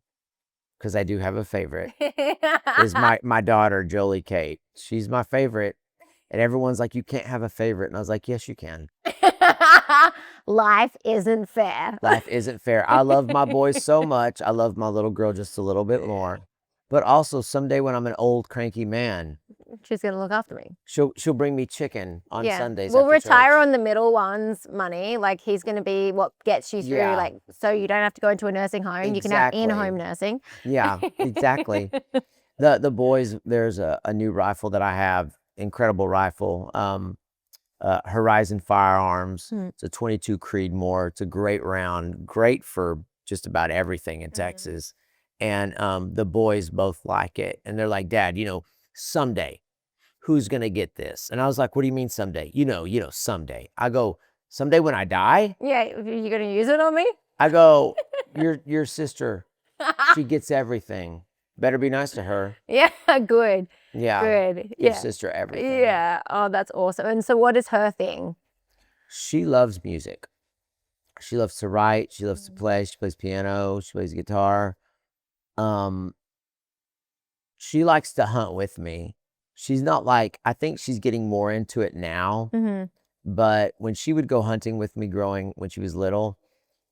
A: because I do have a favorite, is my daughter, Jolie Kate. She's my favorite. And everyone's like, you can't have a favorite. And I was like, yes, you can.
B: Life isn't fair.
A: Life isn't fair. I love my boys so much. I love my little girl just a little bit more. But also someday when I'm an old cranky man,
B: She's gonna look after me.
A: She'll bring me chicken on
B: Yeah.
A: Sundays.
B: We'll
A: after
B: retire
A: church.
B: on the middle one's money. Like he's gonna be what gets you through,
A: Yeah.
B: like so you don't have to go into a nursing home. You can have
A: Exactly.
B: in-home nursing.
A: Yeah, exactly. The boys, there's a new rifle that I have, incredible rifle. Horizon Firearms. It's a 22 Creedmoor. It's a great round, great for just about everything in Texas. And the boys both like it. And they're like, Dad, someday, who's going to get this? And I was like, what do you mean someday? Someday. I go, someday when I die?
B: Yeah, you gonna use it on me?
A: I go, your sister, she gets everything. Better be nice to her.
B: Yeah, good.
A: Yeah.
B: Good.
A: Give
B: Yeah.
A: sister everything.
B: Yeah. Oh, that's awesome. And so what is her thing?
A: She loves music. She loves to write. She loves to play. She plays piano. She plays guitar. She likes to hunt with me. She's not like, I think she's getting more into it now. But when she would go hunting with me when she was little,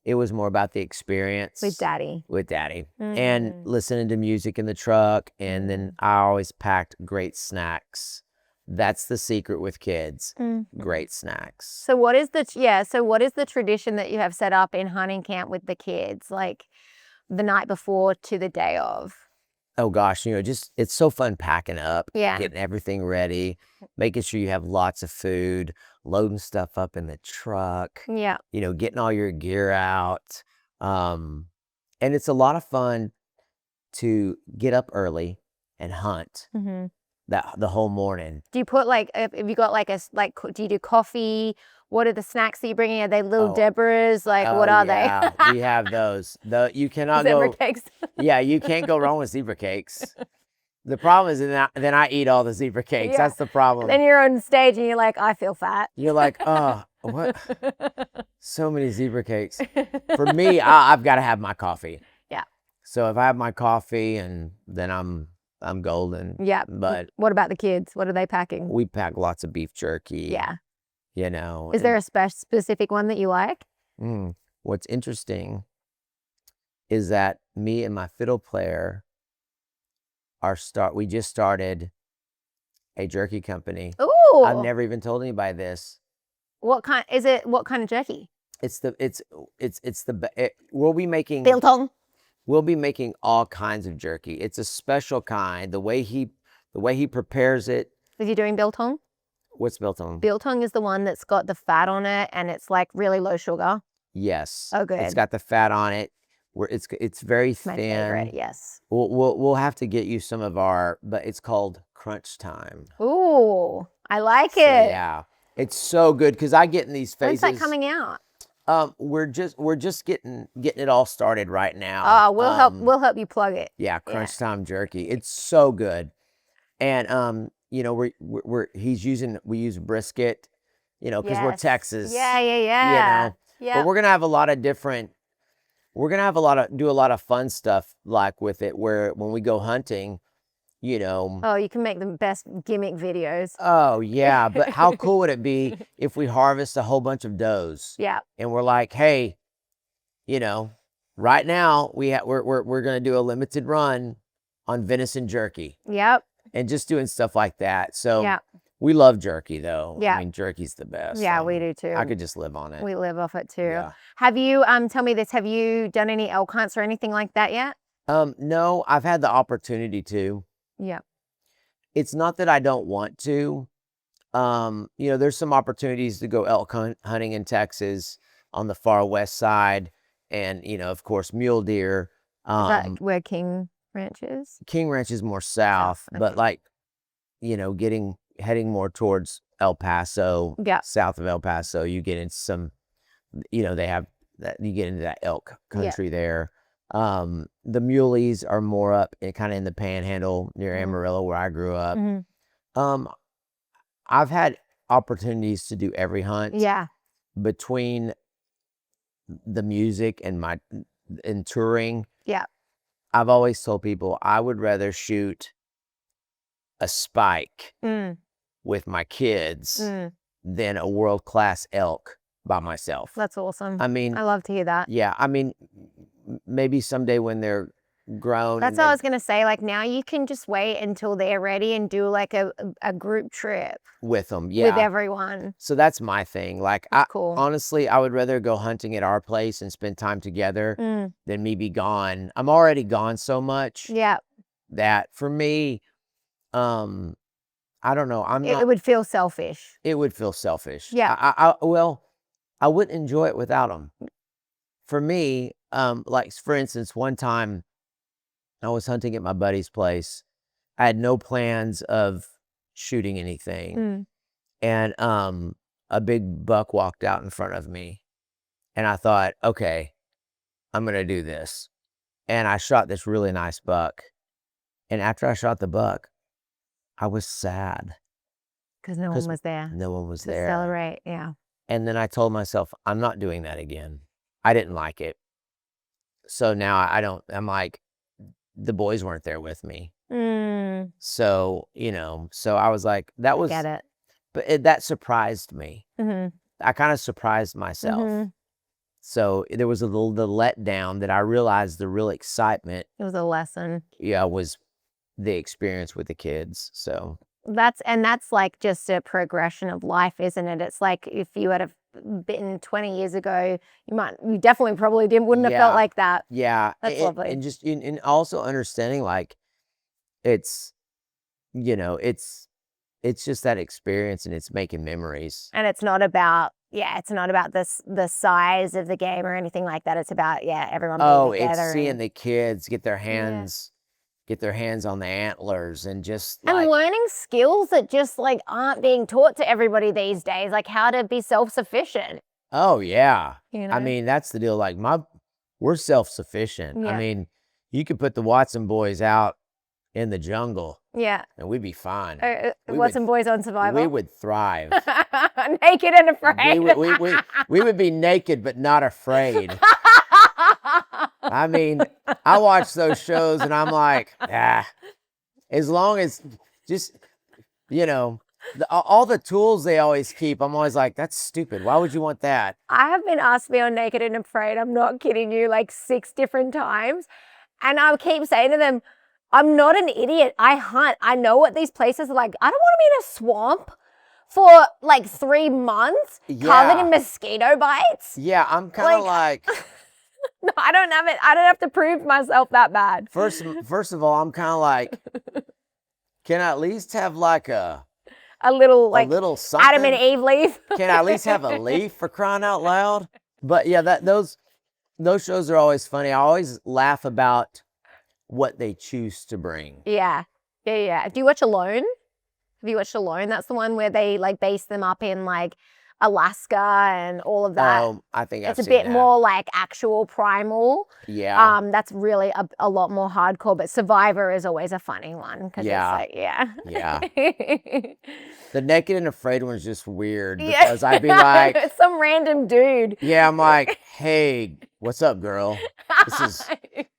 A: it was more about the experience.
B: With Daddy.
A: With Daddy. And listening to music in the truck. And then I always packed great snacks. That's the secret with kids. Great snacks.
B: So what is the tradition that you have set up in hunting camp with the kids, like the night before to the day of?
A: Oh gosh, it's so fun packing up,
B: Yeah.
A: getting everything ready, making sure you have lots of food, loading stuff up in the truck,
B: Yeah.
A: Getting all your gear out. And it's a lot of fun to get up early and hunt the whole morning.
B: Do you put if you got do you do coffee? What are the snacks that you're bringing? Are they little Deborahs? What are
A: they? We have those. You cannot
B: Zebra
A: go.
B: cakes.
A: Yeah, you can't go wrong with zebra cakes. The problem is then I eat all the zebra cakes.
B: Yeah.
A: That's the problem.
B: Then you're on stage and you're like, I feel fat.
A: You're like, oh, what? So many zebra cakes. For me, I've got to have my coffee.
B: Yeah.
A: So if I have my coffee, and then I'm golden.
B: Yeah.
A: But
B: what about the kids? What are they packing?
A: we pack lots of beef jerky.
B: Yeah.
A: Is
B: there a specific one that you like?
A: What's interesting is that me and my fiddle player we just started a jerky company.
B: Ooh.
A: I've never even told anybody this.
B: What kind of jerky?
A: We'll be making
B: Biltong.
A: We'll be making all kinds of jerky. It's a special kind. The way he prepares it.
B: Is he doing biltong?
A: What's biltong?
B: Biltong is the one that's got the fat on it and it's like really low sugar.
A: Yes.
B: Oh, good.
A: It's got the fat on it. It's very thin.
B: My favorite, yes.
A: We'll have to get you some of but it's called Crunch Time.
B: Ooh, I like it.
A: Yeah, it's so good because I get in these phases.
B: When's that coming out?
A: We're just getting it all started right now.
B: Oh, we'll help you plug it.
A: Yeah, Crunch Time jerky. It's so good, and we use brisket, because we're Texas.
B: Yeah.
A: But we're gonna have do a lot of fun stuff like with it, where when we go hunting,
B: Oh, you can make the best gimmick videos.
A: Oh yeah, but how cool would it be if we harvest a whole bunch of does?
B: Yeah.
A: And we're like, hey, right now we're gonna do a limited run on venison jerky.
B: Yep.
A: And just doing stuff like that. So
B: yeah.
A: We love jerky though.
B: Yeah.
A: I mean, jerky's the best.
B: Yeah, we do too.
A: I could just live on it.
B: We live off it too.
A: Yeah.
B: Have you tell me this, have you done any elk hunts or anything like that yet?
A: No, I've had the opportunity to.
B: Yeah.
A: It's not that I don't want to. There's some opportunities to go elk hunting in Texas on the far west side, and of course mule deer.
B: Is that where King Ranch is?
A: King Ranch is more south,
B: okay.
A: But heading more towards El Paso.
B: Yeah.
A: South of El Paso, you get into some. They have that. You get into that elk country there. The muleys are more up kind of in the Panhandle near Amarillo, where I grew up. I've had opportunities to do every hunt.
B: Yeah.
A: Between the music and touring.
B: Yeah.
A: I've always told people I would rather shoot a spike with my kids than a world-class elk by myself.
B: That's awesome.
A: I mean,
B: I love to hear that.
A: Yeah, I mean, maybe someday when they're grown.
B: That's
A: and
B: what I was going to say. Like now you can just wait until they're ready and do like a group trip
A: with them.
B: with
A: Yeah.
B: everyone.
A: So that's my thing. Like,
B: That's cool.
A: honestly, I would rather go hunting at our place and spend time together
B: Mm,
A: than me be gone. I'm already gone so much
B: yeah.
A: that for me, I don't know.
B: It would feel selfish.
A: It would feel selfish.
B: Yeah.
A: Well, I wouldn't enjoy it without them. For me, like for instance, one time I was hunting at my buddy's place. I had no plans of shooting anything.
B: Mm.
A: And a big buck walked out in front of me. And I thought, okay, I'm going to do this. And I shot this really nice buck. And after I shot the buck, I was sad.
B: Because no one was there.
A: No one was
B: to
A: there.
B: celebrate. Yeah.
A: And then I told myself, I'm not doing that again. I didn't like it. So now I'm like, the boys weren't there with me.
B: Mm,
A: So, so I was like, that was,
B: get it.
A: but that surprised me.
B: Mm-hmm.
A: I kind of surprised myself.
B: Mm-hmm.
A: So there was the letdown that I realized the real excitement,
B: It was a lesson.
A: was the experience with the kids. So
B: That's like just a progression of life, isn't it? It's like if you had have bitten 20 years ago, you definitely probably wouldn't have felt like that.
A: Yeah.
B: That's lovely.
A: And just, and also understanding like it's just that experience and it's making memories.
B: And it's not about, the size of the game or anything like that. It's about, everyone being together.
A: It's seeing the kids get their hands on the antlers and just
B: and learning skills that just like aren't being taught to everybody these days, like how to be self-sufficient.
A: Oh yeah.
B: You know?
A: I mean, that's the deal. Like we're self-sufficient.
B: Yeah.
A: I mean, you could put the Watson boys out in the jungle.
B: Yeah.
A: And we'd be fine.
B: Watson boys on Survivor.
A: We would thrive.
B: Naked and afraid.
A: We would be naked but not afraid. I mean, I watch those shows and I'm like, as long as just, all the tools they always keep, I'm always like, that's stupid. Why would you want that?
B: I have been asked to be on Naked and Afraid. I'm not kidding you, like 6 different times. And I keep saying to them, I'm not an idiot. I hunt. I know what these places are like. I don't want to be in a swamp for like 3 months covered in mosquito bites.
A: Yeah, I'm kind of like
B: no, I don't have it. I don't have to prove myself that bad.
A: First of all, I'm kind of like, can I at least have like a little something?
B: Adam and Eve leaf.
A: Can I at least have a leaf for crying out loud? But yeah, those shows are always funny. I always laugh about what they choose to bring.
B: Yeah. Do you watch Alone? Have you watched Alone? That's the one where they like base them up in like Alaska and all of that.
A: Oh, I think
B: it's a bit more like actual primal.
A: Yeah.
B: That's really a lot more hardcore, but Survivor is always a funny one because it's like,
A: Yeah. The Naked and Afraid one's just weird because I'd be like
B: some random dude.
A: Yeah, I'm like, hey, what's up, girl? Does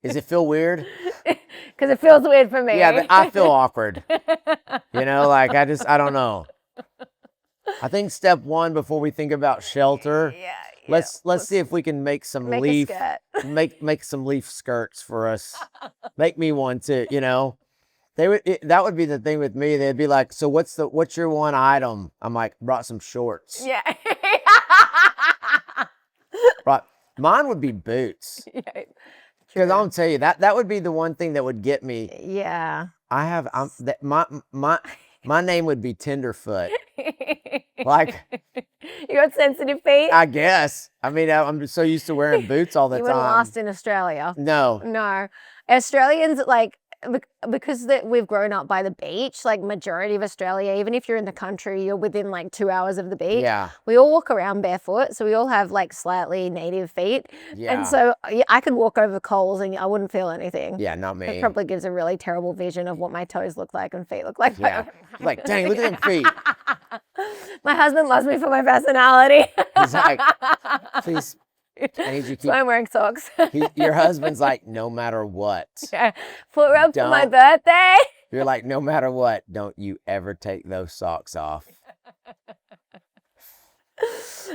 A: it feel weird?
B: Because it feels weird for me.
A: Yeah, I feel awkward. Like I don't know. I think step 1 before we think about shelter.
B: Yeah.
A: Let's see if we can make some leaf make some leaf skirts for us. Make me one too, that would be the thing with me. They'd be like, so what's your one item? I'm like, brought some shorts.
B: Yeah.
A: Right. Mine would be boots.
B: Yeah.
A: Because I'll tell you that would be the one thing that would get me.
B: Yeah.
A: My name would be Tenderfoot. Like,
B: you got sensitive feet?
A: I guess. I mean, I'm so used to wearing boots all the time.
B: You wouldn't last in Australia.
A: No.
B: Australians, like, because we've grown up by the beach, like majority of Australia, even if you're in the country, you're within like 2 hours of the beach.
A: Yeah.
B: We all walk around barefoot, so we all have like slightly native feet.
A: Yeah.
B: And so I could walk over coals and I wouldn't feel anything.
A: Yeah, not me.
B: It probably gives a really terrible vision of what my toes look like and feet look like.
A: Yeah. Like, dang, look at them feet.
B: My husband loves me for my personality.
A: He's like, please, I need you to
B: So I'm wearing socks.
A: Your husband's like, no matter what.
B: Yeah. Put her up for my birthday.
A: You're like, no matter what, don't you ever take those socks off.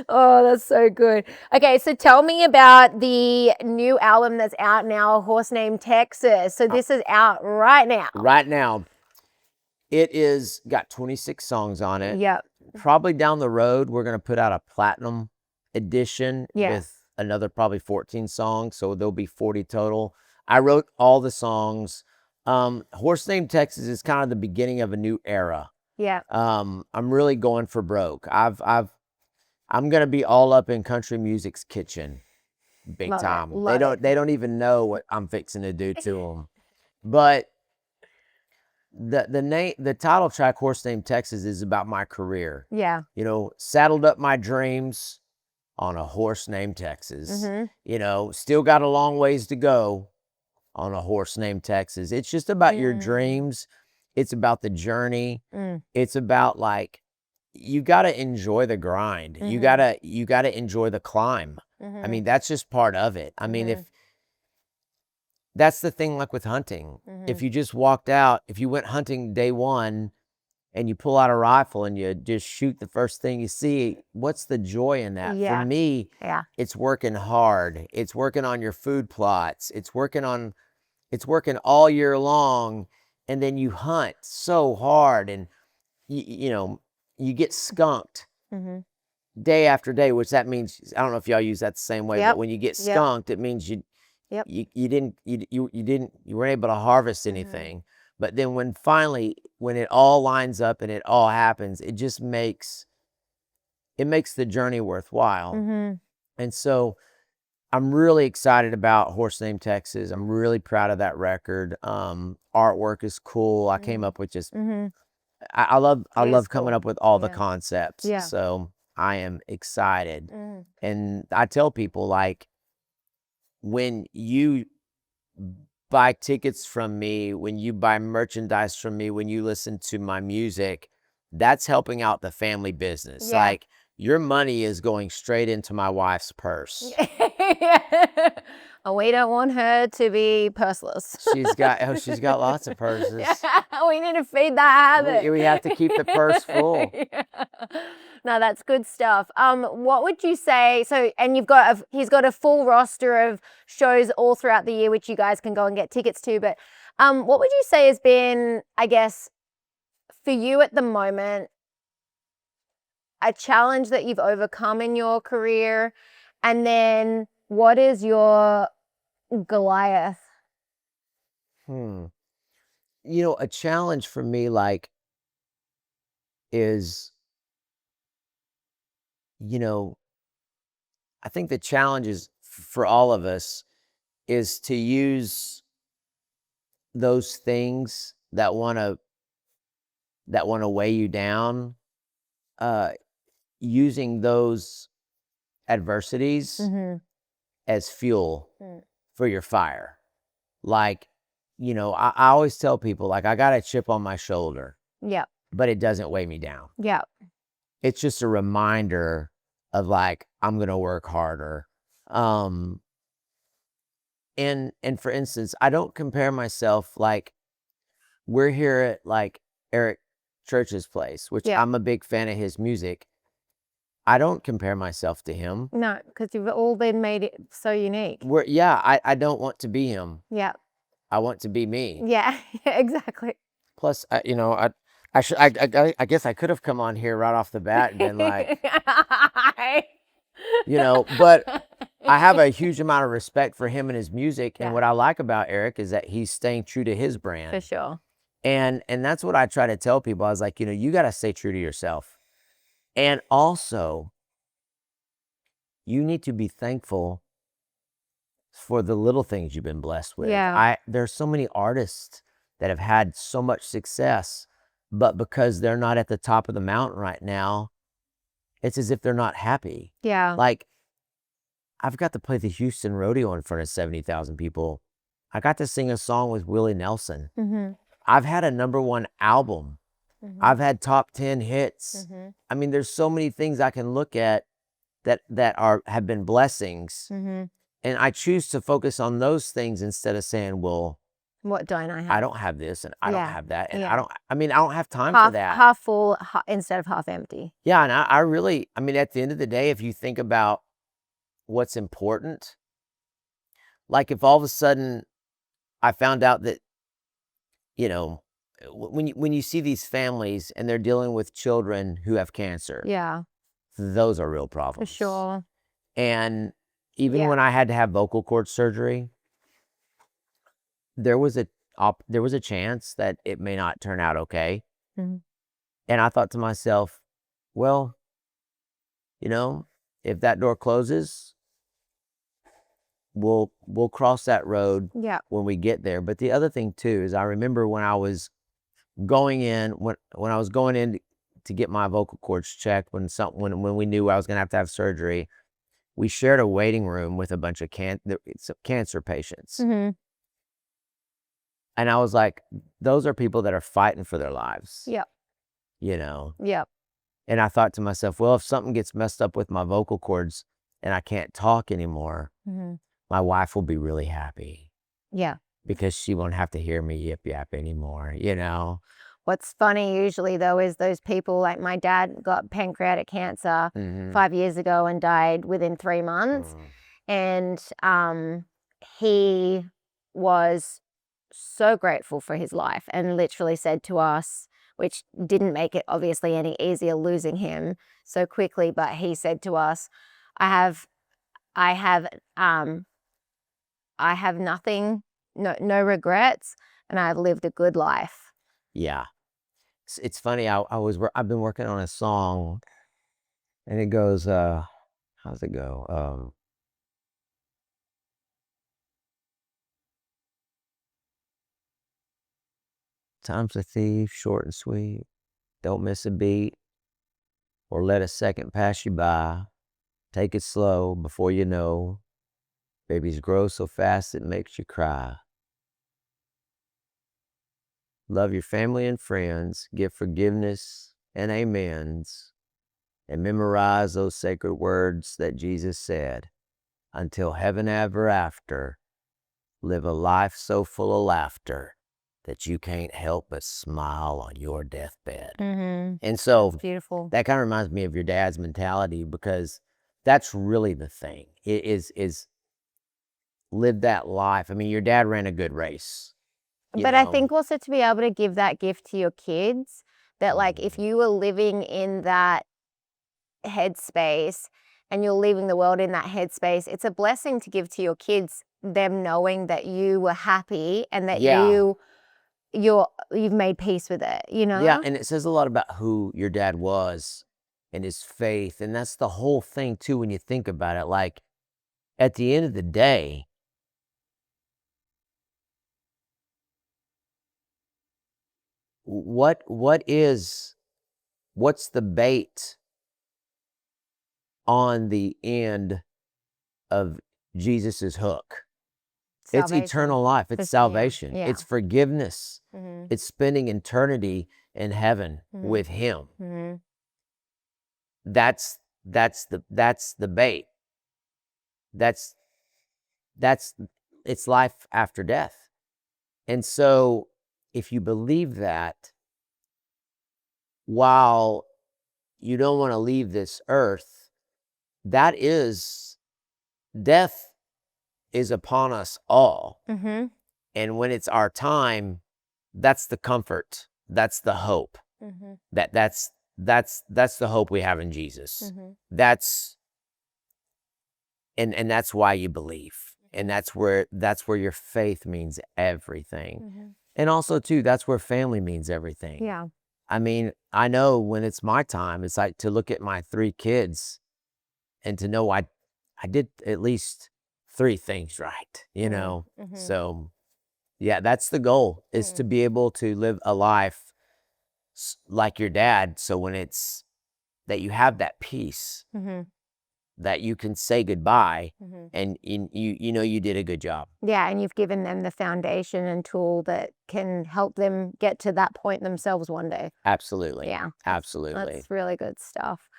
B: Oh, that's so good. Okay, so tell me about the new album that's out now, A Horse Named Texas. So this is out right now.
A: Right now, it is got 26 songs on it.
B: Yep.
A: Probably down the road, we're going to put out a platinum edition
B: Yeah.
A: with another probably 14 songs. So there'll be 40 total. I wrote all the songs. Horse Named Texas is kind of the beginning of a new era.
B: Yeah.
A: I'm really going for broke. I'm going to be all up in country music's kitchen big
B: Love it,
A: time.
B: love
A: They don't even know what I'm fixing to do to them. But the title track Horse Named Texas is about my career.
B: Yeah.
A: You know, saddled up my dreams on a horse named Texas. You know, still got a long ways to go on a horse named Texas. It's just about your dreams. It's about the journey. It's about like you got to enjoy the grind. You got to enjoy the climb. I mean, that's just part of it. I mean, if that's the thing, like with hunting, if you just walked out, if you went hunting day one and you pull out a rifle and you just shoot the first thing you see, what's the joy in that?
B: Yeah.
A: For me,
B: Yeah.
A: it's working hard. It's working on your food plots. It's working all year long. And then you hunt so hard and you know, you get skunked day after day, which that means, I don't know if y'all use that the same way,
B: Yep.
A: but when you get
B: Yep.
A: skunked, it means you weren't able to harvest anything. But then when it all lines up and it all happens, it just makes the journey worthwhile. And so I'm really excited about Horse Named Texas. I'm really proud of that record. Artwork is cool. I came up with just I love coming
B: cool.
A: up with all the
B: Yeah.
A: concepts.
B: Yeah.
A: So I am excited. And I tell people, like, when you buy tickets from me, when you buy merchandise from me, when you listen to my music, that's helping out the family business.
B: Yeah.
A: Like, your money is going straight into my wife's purse.
B: And we don't want her to be purseless.
A: She's got lots of purses.
B: We need to feed that habit.
A: We have to keep the purse full.
B: Yeah. No, that's good stuff. What would you say? So, and he's got a full roster of shows all throughout the year, which you guys can go and get tickets to. But what would you say has been, I guess, for you at the moment, a challenge that you've overcome in your career? And then what is your Goliath?
A: You know, a challenge for me, like, is, you know, I think the challenge is for all of us is to use those things that want to weigh you down, using those adversities as fuel for your fire. Like, you know, I always tell people, like, I got a chip on my shoulder,
B: Yeah.
A: but it doesn't weigh me down.
B: Yeah.
A: It's just a reminder of, like, I'm going to work harder. And for instance, I don't compare myself, like, we're here at, like, Eric Church's place, which
B: Yeah.
A: I'm a big fan of his music. I don't compare myself to him.
B: No, because you've all been made it so unique.
A: I don't want to be him.
B: Yeah.
A: I want to be me.
B: Yeah. Exactly.
A: Plus, you know, I guess I could have come on here right off the bat and been like, you know, but I have a huge amount of respect for him and his music. And
B: Yeah.
A: what I like about Eric is that he's staying true to his brand.
B: For sure.
A: And that's what I try to tell people. I was like, you know, you got to stay true to yourself. And also, you need to be thankful for the little things you've been blessed with.
B: Yeah.
A: There's so many artists that have had so much success, but because they're not at the top of the mountain right now, it's as if they're not happy.
B: Yeah.
A: Like, I've got to play the Houston Rodeo in front of 70,000 people. I got to sing a song with Willie Nelson. I've had a #1 album. I've had top 10 hits. I mean, there's so many things I can look at that have been blessings. And I choose to focus on those things instead of saying, well,
B: What don't I have?
A: I don't have this and I don't
B: Yeah.
A: have that. And
B: Yeah.
A: I don't have time for that.
B: Half full instead of half empty.
A: Yeah. And I really, I mean, at the end of the day, if you think about what's important, like if all of a sudden I found out that, you know, when you see these families and they're dealing with children who have cancer,
B: Yeah,
A: those are real
B: for
A: problems.
B: sure.
A: And even
B: Yeah.
A: when I had to have vocal cord surgery, there was a chance that it may not turn out okay.
B: Mhm.
A: And I thought to myself, well, you know, if that door closes, we'll cross that road
B: Yeah.
A: when we get there. But the other thing too is I remember when I was going in when I was going in to get my vocal cords checked when we knew I was going to have surgery, we shared a waiting room with a bunch of cancer patients.
B: Mm-hmm.
A: And I was like, those are people that are fighting for their lives.
B: Yep.
A: You know.
B: Yep.
A: And I thought to myself, well, if something gets messed up with my vocal cords and I can't talk anymore,
B: Mm-hmm.
A: my wife will be really happy
B: Yeah.
A: because she won't have to hear me yip yap anymore, you know?
B: What's funny usually though is those people, like my dad got pancreatic cancer 5 years ago and died within 3 months. And he was so grateful for his life and literally said to us, which didn't make it obviously any easier losing him so quickly, but he said to us, I have nothing, no regrets, and I've lived a good life.
A: Yeah. It's funny. I've been working on a song and it goes, how's it go? Time's a thief, short and sweet. Don't miss a beat or let a second pass you by. Take it slow before you know. Babies grow so fast it makes you cry. Love your family and friends. Give forgiveness and amens. And memorize those sacred words that Jesus said. Until heaven ever after. Live a life so full of laughter that you can't help but smile on your deathbed.
B: Mm-hmm.
A: And so
B: Beautiful.
A: that kind of reminds me of your dad's mentality, because that's really the thing. It is live that life. I mean, your dad ran a good race.
B: But I think also to be able to give that gift to your kids, that like if you were living in that headspace and you're leaving the world in that headspace, it's a blessing to give to your kids, them knowing that you were happy and that you've made peace with it, you know?
A: Yeah, and it says a lot about who your dad was and his faith. And that's the whole thing too when you think about it. Like at the end of the day, what's the bait on the end of Jesus's hook?
B: Salvation.
A: It's eternal life. It's salvation.
B: Yeah.
A: It's forgiveness.
B: Mm-hmm.
A: It's spending eternity in heaven with him.
B: Mm-hmm.
A: That's the bait. It's life after death. And so if you believe that, while you don't want to leave this earth, that is, death is upon us all.
B: Mm-hmm.
A: And when it's our time, that's the comfort. That's the hope.
B: Mm-hmm.
A: That's the hope we have in Jesus.
B: Mm-hmm.
A: That's why you believe. And that's where your faith means everything.
B: Mm-hmm.
A: And also too, that's where family means everything.
B: Yeah.
A: I mean, I know when it's my time, it's like to look at my 3 kids and to know I did at least 3 things right, you know?
B: Mm-hmm.
A: So yeah, that's the goal, is to be able to live a life like your dad. So when it's that you have that peace, that you can say goodbye, and you know you did a good job.
B: Yeah, and you've given them the foundation and tool that can help them get to that point themselves one day.
A: Absolutely.
B: Yeah.
A: Absolutely.
B: That's really good stuff.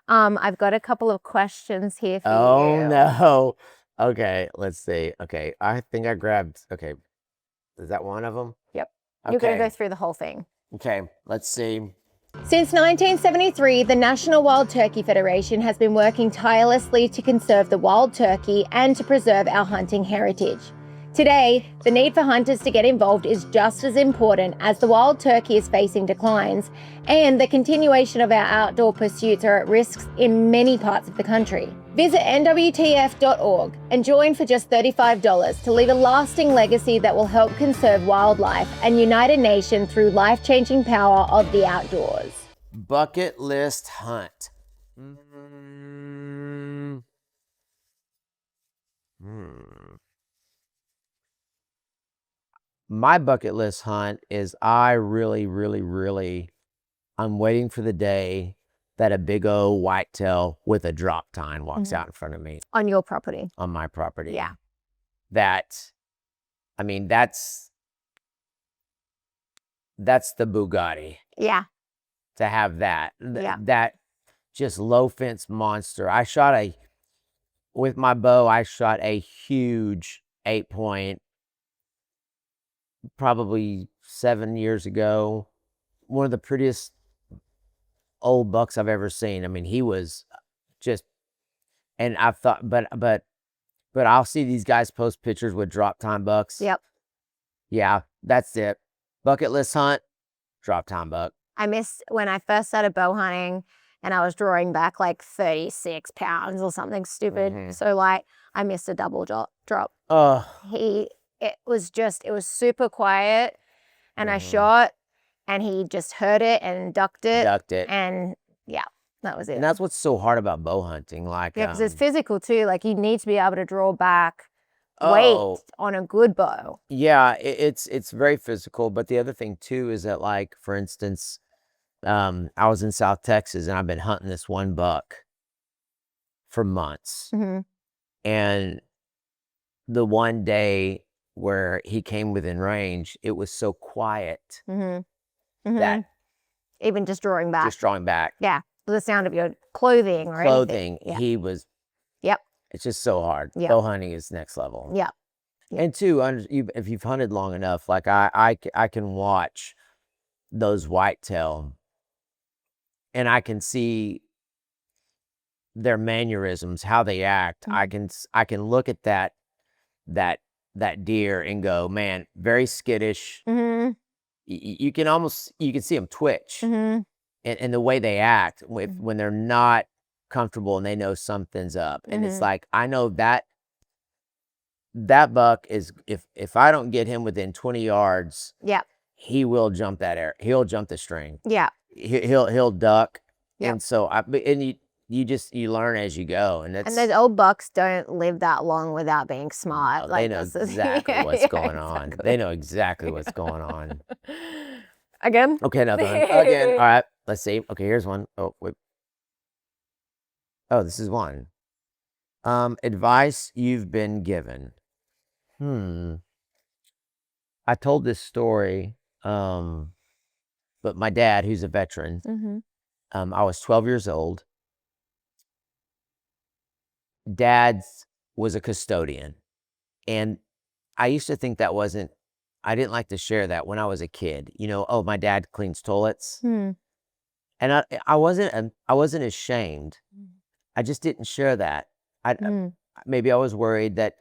B: I've got a couple of questions here for you.
A: Oh no. Okay, let's see. Okay, I think I grabbed, okay. Is that one of them?
B: Yep. You're going to
A: Okay.
B: go through the whole thing.
A: Okay, let's see.
C: Since 1973, the National Wild Turkey Federation has been working tirelessly to conserve the wild turkey and to preserve our hunting heritage. Today, the need for hunters to get involved is just as important as the wild turkey is facing declines, and the continuation of our outdoor pursuits are at risk in many parts of the country. Visit nwtf.org and join for just $35 to leave a lasting legacy that will help conserve wildlife and unite a nation through life-changing power of the outdoors.
A: Bucket list hunt. Mm. My bucket list hunt is I'm waiting for the day that a big old whitetail with a drop tine walks out in front of me
B: On your property.
A: on my property.
B: Yeah.
A: That's the Bugatti
B: Yeah.
A: to have that.
B: Yeah.
A: That just low fence monster. With my bow, I shot a huge 8-point probably 7 years ago. One of the prettiest old bucks I've ever seen. I mean, he was just, and I thought, but I'll see these guys post pictures with drop time bucks.
B: Yep.
A: Yeah, that's it. Bucket list hunt, drop time buck.
B: I missed when I first started bow hunting and I was drawing back like 36 pounds or something stupid. So light. I missed a double drop.
A: Oh,
B: It was super quiet and I shot and he just heard it and ducked it. And yeah, that was it.
A: And that's what's so hard about bow hunting. Like,
B: yeah, because it's physical too. Like you need to be able to draw back weight on a good bow.
A: Yeah, it's very physical. But the other thing too is that, like, for instance, I was in South Texas and I've been hunting this one buck for months. And the one day where he came within range, it was so quiet that
B: Even just drawing back. Yeah. The sound of your clothing or anything. Yeah.
A: He was.
B: Yep.
A: It's just so hard.
B: Yep.
A: Bow hunting is next level.
B: Yeah.
A: And two, if you've hunted long enough, like I can watch those whitetail, and I can see their mannerisms, how they act. I can look at that deer and go, man, very skittish. You can see them twitch, and the way they act when they're not comfortable and they know something's up. And it's like, I know that buck is, if I don't get him within 20 yards, he will jump that air. He'll jump the string. Yeah. He'll duck. Yep. And so you learn as you go. And
B: those old bucks don't live that long without being smart.
A: Oh, they know exactly what's going on. They know exactly what's going on.
B: Again?
A: Okay, another one. Again. All right. Let's see. Okay, here's one. Oh, wait. Oh, this is one. Advice you've been given. I told this story, but my dad, who's a veteran, I was 12 years old. Dad was a custodian. And I used to think I didn't like to share that when I was a kid. My dad cleans toilets. And I wasn't ashamed. I just didn't share that. Maybe I was worried that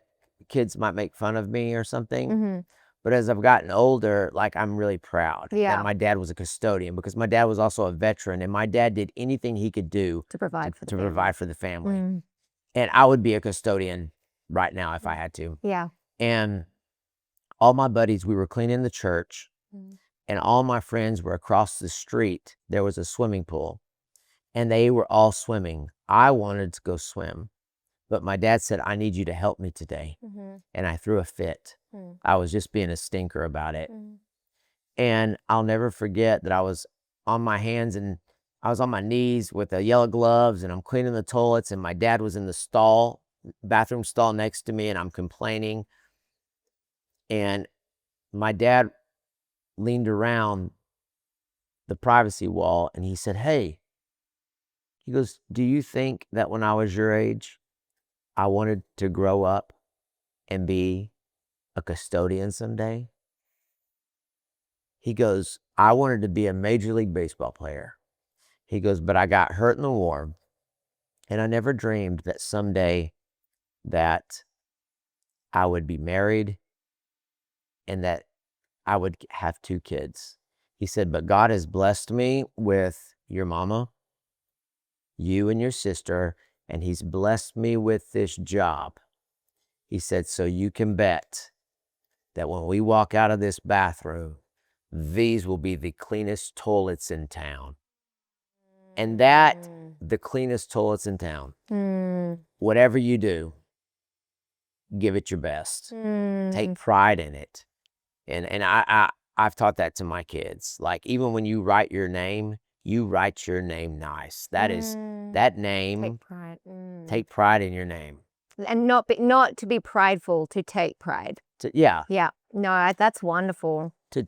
A: kids might make fun of me or something. But as I've gotten older, like, I'm really proud that my dad was a custodian, because my dad was also a veteran, and my dad did anything he could do
B: to provide
A: for the family. And I would be a custodian right now if I had to. Yeah. And all my buddies, we were cleaning the church, and all my friends were across the street. There was a swimming pool, and they were all swimming. I wanted to go swim, but my dad said, I need you to help me today. And I threw a fit. I was just being a stinker about it. And I'll never forget that I was on my hands and I was on my knees with the yellow gloves, and I'm cleaning the toilets, and my dad was in the bathroom stall next to me, and I'm complaining. And my dad leaned around the privacy wall and he said, hey, he goes, do you think that when I was your age, I wanted to grow up and be a custodian someday? He goes, I wanted to be a Major League Baseball player. He goes, but I got hurt in the war, and I never dreamed that someday that I would be married and that I would have 2 kids. He said, but God has blessed me with your mama, you and your sister, and he's blessed me with this job. He said, so you can bet that when we walk out of this bathroom, these will be the cleanest toilets in town. And that, the cleanest toilets in town. Whatever you do, give it your best. Take pride in it. And I've taught that to my kids. Like, even when you write your name, you write your name nice. That is, that name.
B: Take pride.
A: Take pride in your name.
B: And not to be prideful, to take pride.
A: Yeah.
B: Yeah. No, that's wonderful.
A: To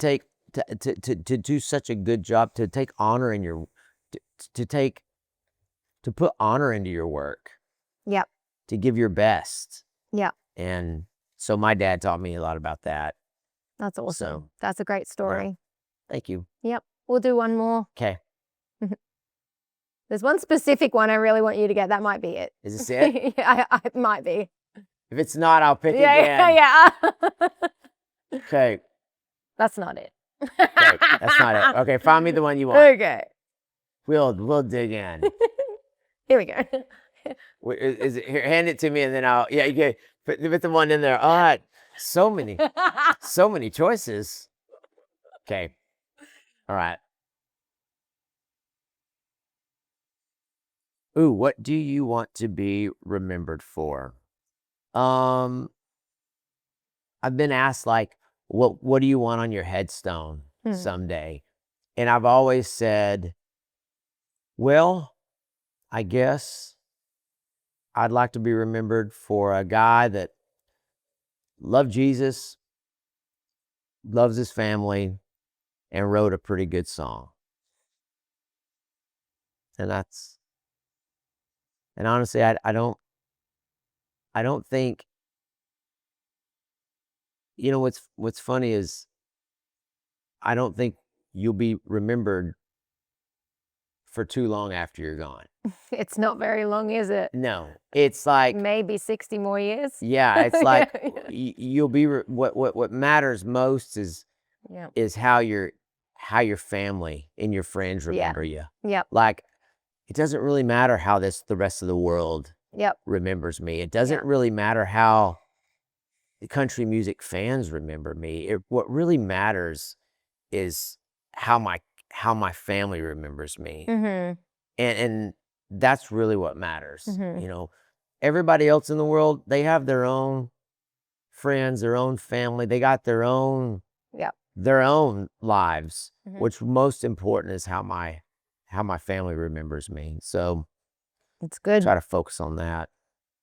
A: do such a good job, to take honor in your, to put honor into your work.
B: Yep.
A: To give your best.
B: Yep.
A: And so my dad taught me a lot about that.
B: That's awesome.
A: So,
B: that's a great story.
A: Yeah. Thank you.
B: Yep. We'll do one more.
A: Okay.
B: There's one specific one I really want you to get. That might be it.
A: Is this it?
B: Yeah, it might be.
A: If it's not, I'll pick
B: Yeah,
A: again.
B: yeah.
A: Okay.
B: That's not it.
A: Okay. That's not it. Okay, find me the one you want.
B: Okay.
A: We'll dig in.
B: Here we go.
A: Is it here? Hand it to me, and then I'll. Yeah, okay. Put the one in there. All right. So many choices. Okay. All right. Ooh, what do you want to be remembered for? I've been asked, like, what do you want on your headstone someday? And I've always said, well, I guess I'd like to be remembered for a guy that loved Jesus, loves his family, and wrote a pretty good song. And honestly, I don't think, you know, what's funny is I don't think you'll be remembered for too long after you're gone.
B: It's not very long, is it?
A: No, it's like
B: maybe 60 more years.
A: Yeah, it's like you'll be what matters most is how your family and your friends remember you.
B: Yep.
A: Like, it doesn't really matter how the rest of the world remembers me. It doesn't really matter how the country music fans remember me. What really matters is how my family remembers me. And that's really what matters. You know, everybody else in the world, they have their own friends, their own family. They got their own lives. What's most important is how my family remembers me. So
B: it's good.
A: Try to focus on that.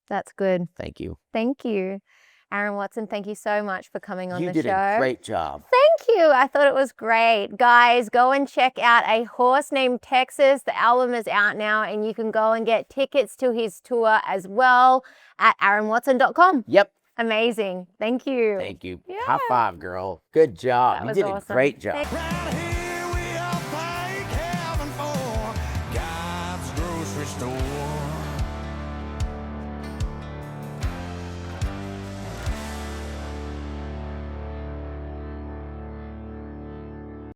B: That's good.
A: Thank you.
B: Thank you. Aaron Watson, thank you so much for coming on the show.
A: You did a great job.
B: Thank you. I thought it was great. Guys, go and check out A Horse Named Texas. The album is out now, and you can go and get tickets to his tour as well at aaronwatson.com.
A: Yep.
B: Amazing. Thank you.
A: Thank you.
B: Yeah.
A: High five, girl. Good job.
B: That
A: You
B: was
A: did
B: awesome.
A: a great job.
E: Right here we are thank heaven for God's grocery store.